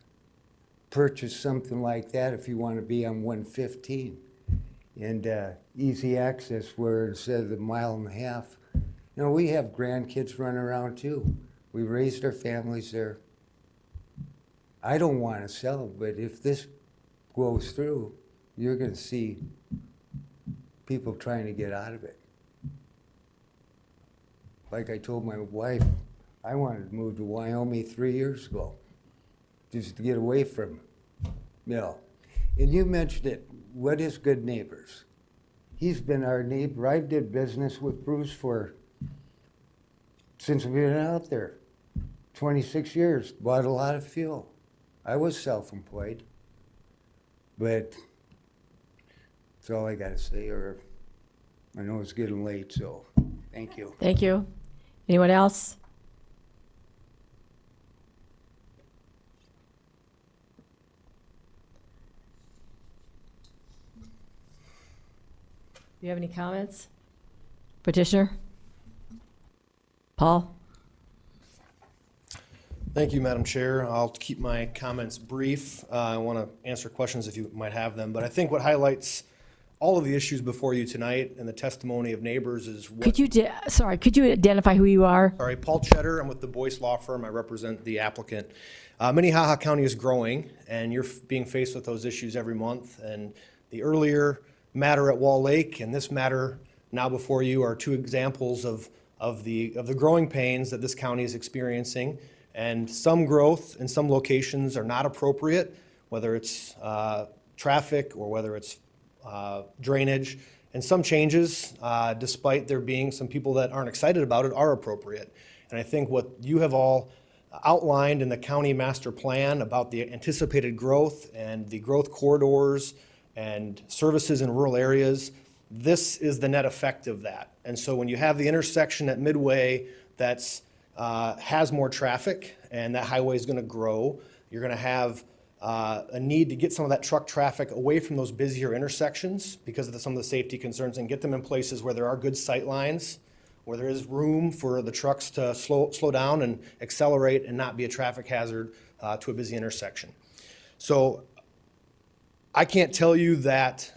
purchase something like that if you want to be on 115? And easy access where instead of the 1.5 miles, you know, we have grandkids running around too. We raised our families there. I don't want to sell, but if this goes through, you're going to see people trying to get out of it. Like I told my wife, I wanted to move to Wyoming 3 years ago, just to get away from, you know. And you mentioned it, what is good neighbors? He's been our neighbor. I did business with Bruce since we've been out there, 26 years, bought a lot of fuel. I was self-employed, but that's all I gotta say, or I know it's getting late, so thank you. Thank you. Anyone else? Do you have any comments? Petitioner? Paul? Thank you, Madam Chair. I'll keep my comments brief. I want to answer questions if you might have them, but I think what highlights all of the issues before you tonight and the testimony of neighbors is what... Could you identify who you are? Sorry, Paul Cheddar. I'm with the Boyce Law Firm. I represent the applicant. Minnehaha County is growing, and you're being faced with those issues every month. And the earlier matter at Wall Lake and this matter now before you are two examples of the growing pains that this county is experiencing. And some growth in some locations are not appropriate, whether it's traffic or whether it's drainage. And some changes, despite there being some people that aren't excited about it, are appropriate. And I think what you have all outlined in the county master plan about the anticipated growth and the growth corridors and services in rural areas, this is the net effect of that. And so when you have the intersection at Midway that's has more traffic and that highway is going to grow, you're going to have a need to get some of that truck traffic away from those busier intersections because of some of the safety concerns and get them in places where there are good sight lines, where there is room for the trucks to slow down and accelerate and not be a traffic hazard to a busy intersection. So I can't tell you that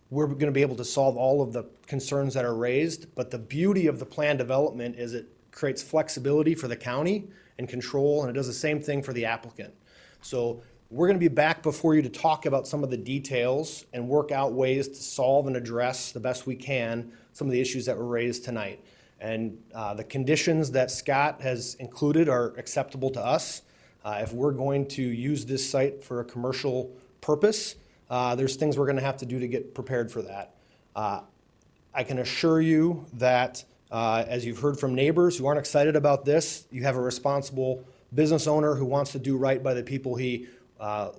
we're going to be able to solve all of the concerns that are raised, but the beauty of the plan development is it creates flexibility for the county and control, and it does the same thing for the applicant. So we're going to be back before you to talk about some of the details and work out ways to solve and address the best we can some of the issues that were raised tonight. And the conditions that Scott has included are acceptable to us. If we're going to use this site for a commercial purpose, there's things we're going to have to do to get prepared for that. I can assure you that as you've heard from neighbors who aren't excited about this, you have a responsible business owner who wants to do right by the people he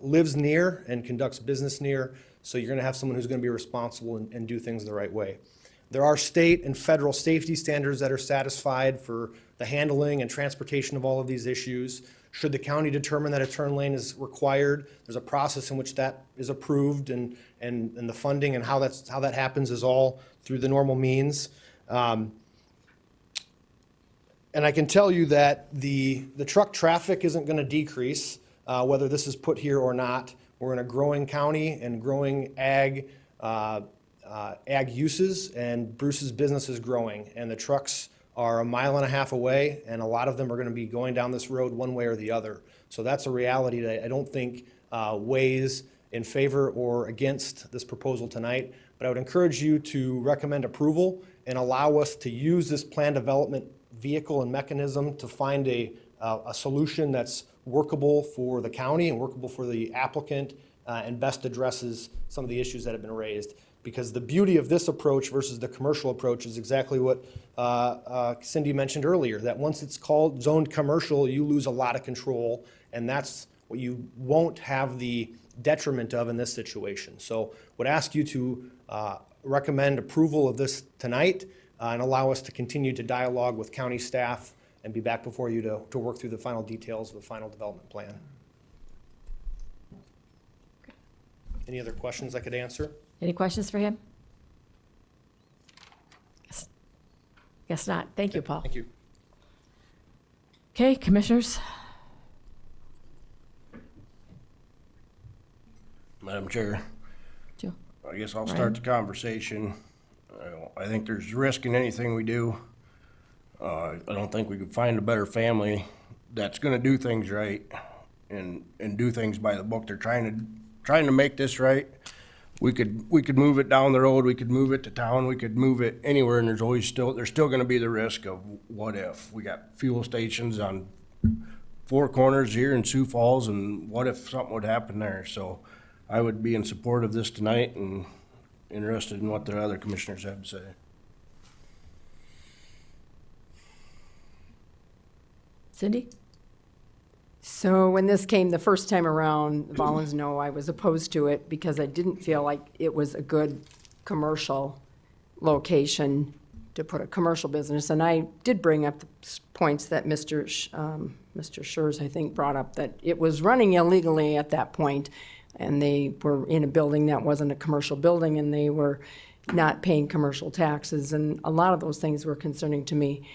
lives near and conducts business near. So you're going to have someone who's going to be responsible and do things the right way. There are state and federal safety standards that are satisfied for the handling and transportation of all of these issues. Should the county determine that a turn lane is required, there's a process in which that is approved, and the funding and how that happens is all through the normal means. And I can tell you that the truck traffic isn't going to decrease, whether this is put here or not. We're in a growing county and growing ag uses, and Bruce's business is growing, and the trucks are 1.5 miles away, and a lot of them are going to be going down this road one way or the other. So that's a reality that I don't think weighs in favor or against this proposal tonight. But I would encourage you to recommend approval and allow us to use this plan development vehicle and mechanism to find a solution that's workable for the county and workable for the applicant and best addresses some of the issues that have been raised. Because the beauty of this approach versus the commercial approach is exactly what Cindy mentioned earlier, that once it's called zoned commercial, you lose a lot of control, and that's what you won't have the detriment of in this situation. So would ask you to recommend approval of this tonight and allow us to continue to dialogue with county staff and be back before you to work through the final details of the final development plan. Any other questions I could answer? Any questions for him? Guess not. Thank you, Paul. Thank you. Okay, commissioners? Madam Chair, Joe? I guess I'll Ryan? start the conversation. I think there's risk in anything we do. I don't think we could find a better family that's gonna do things right and do things by the book. They're trying to make this right. We could move it down the road, we could move it to town, we could move it anywhere, and there's still gonna be the risk of what if. We got fuel stations on 4 corners here in Sioux Falls, and what if something would happen there? So I would be in support of this tonight and interested in what the other commissioners have to say. Cindy? So when this came the first time around, the Volans know I was opposed to it because I didn't feel like it was a good commercial location to put a commercial business. And I did bring up the points that Mr. Schurz, I think, brought up, that it was running illegally at that point, and they were in a building that wasn't a commercial building, and they were not paying commercial taxes, and a lot of those things were concerning to me.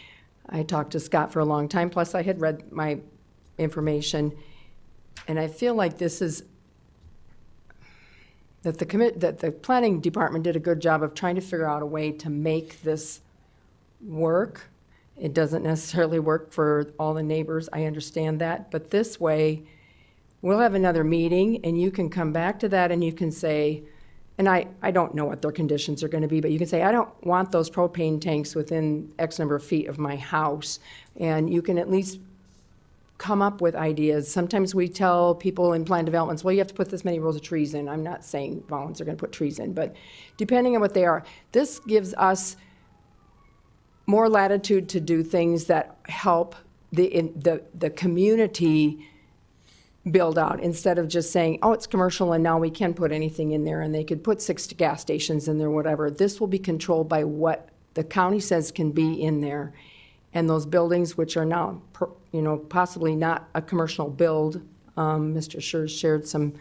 I talked to Scott for a long time, plus I had read my information, and I feel like this is, that the planning department did a good job of trying to figure out a way to make this work. It doesn't necessarily work for all the neighbors, I understand that, but this way, we'll have another meeting, and you can come back to that, and you can say, and I don't know what their conditions are gonna be, but you can say, I don't want those propane tanks within X number of feet of my house, and you can at least come up with ideas. Sometimes we tell people in plan developments, well, you have to put this many rows of trees in. I'm not saying volunteers are gonna put trees in, but depending on what they are, this gives us more latitude to do things that help the community build out, instead of just saying, oh, it's commercial and now we can put anything in there, and they could put 6 gas stations in there, whatever. This will be controlled by what the county says can be in there. And those buildings, which are now, possibly not a commercial build, Mr. Schurz shared some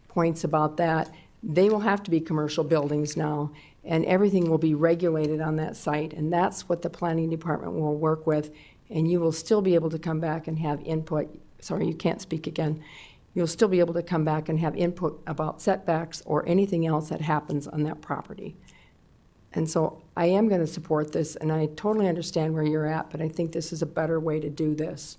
points about that, they will have to be commercial buildings now, and everything will be regulated on that site, and that's what the planning department will work with, and you will still be able to come back and have input. Sorry, you can't speak again. You'll still be able to come back and have input about setbacks or anything else that happens on that property. And so I am going to support this, and I totally understand where you're at, but I think this is a better way to do this.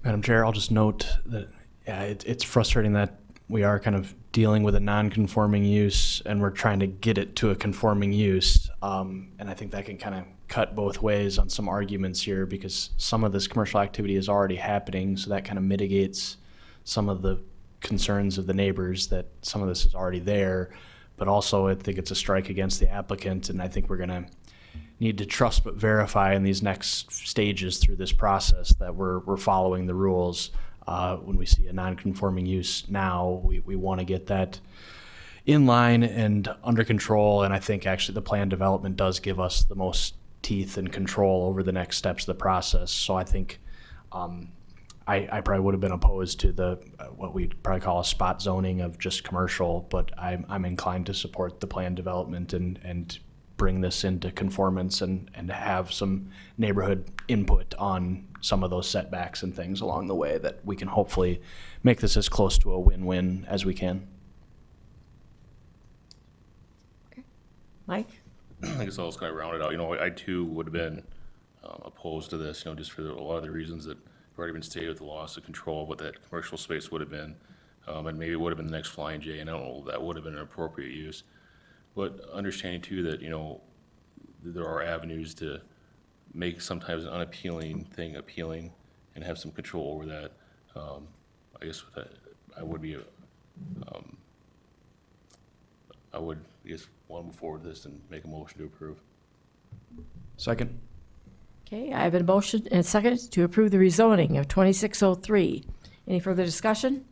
Madam Chair, I'll just note that, yeah, it's frustrating that we are kind of dealing with a non-conforming use and we're trying to get it to a conforming use. And I think that can kind of cut both ways on some arguments here, because some of this commercial activity is already happening, so that kind of mitigates some of the concerns of the neighbors that some of this is already there. But also I think it's a strike against the applicant, and I think we're going to need to trust but verify in these next stages through this process that we're following the rules. When we see a non-conforming use now, we want to get that in line and under control, and I think actually the plan development does give us the most teeth and control over the next steps of the process. So I think I probably would have been opposed to the what we'd probably call a spot zoning of just commercial, but I'm inclined to support the plan development and bring this into conformance and have some neighborhood input on some of those setbacks and things along the way, that we can hopefully make this as close to a win-win as we can. Mike? I guess I'll just kind of round it out. I too would have been opposed to this, just for a lot of the reasons that have already been stated with the loss of control of what that commercial space would have been. And maybe it would have been the next Flying J, and I don't know if that would have been an appropriate use. But understanding too that, there are avenues to make sometimes an unappealing thing appealing and have some control over that. I guess with that, I would want to move forward with this and make a motion to approve. Second. Okay, I have a motion and a second to approve the rezoning of 2603. Any further discussion?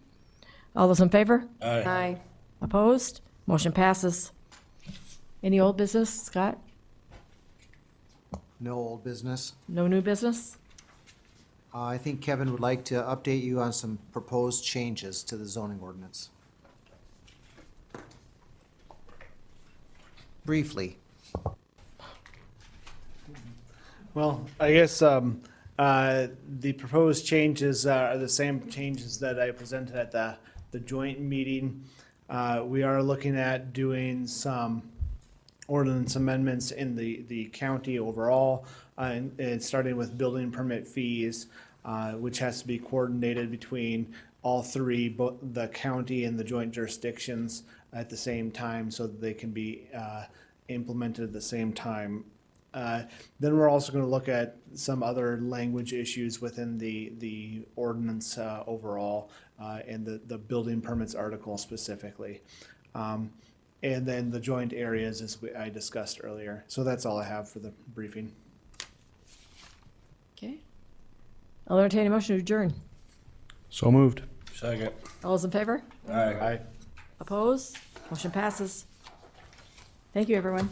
All those in favor? Aye. Opposed? Motion passes. Any old business, Scott? No old business. No new business? I think Kevin would like to update you on some proposed changes to the zoning ordinance. Briefly. Well, I guess the proposed changes are the same changes that I presented at the joint meeting. We are looking at doing some ordinance amendments in the county overall, and starting with building permit fees, which has to be coordinated between all three, both the county and the joint jurisdictions at the same time, so that they can be implemented at the same time. Then we're also going to look at some other language issues within the ordinance overall, and the building permits article specifically. And then the joint areas, as I discussed earlier. So that's all I have for the briefing. Okay. I'll entertain a motion to adjourn. So moved. Second. All those in favor? Aye. Opposed? Motion passes. Thank you, everyone.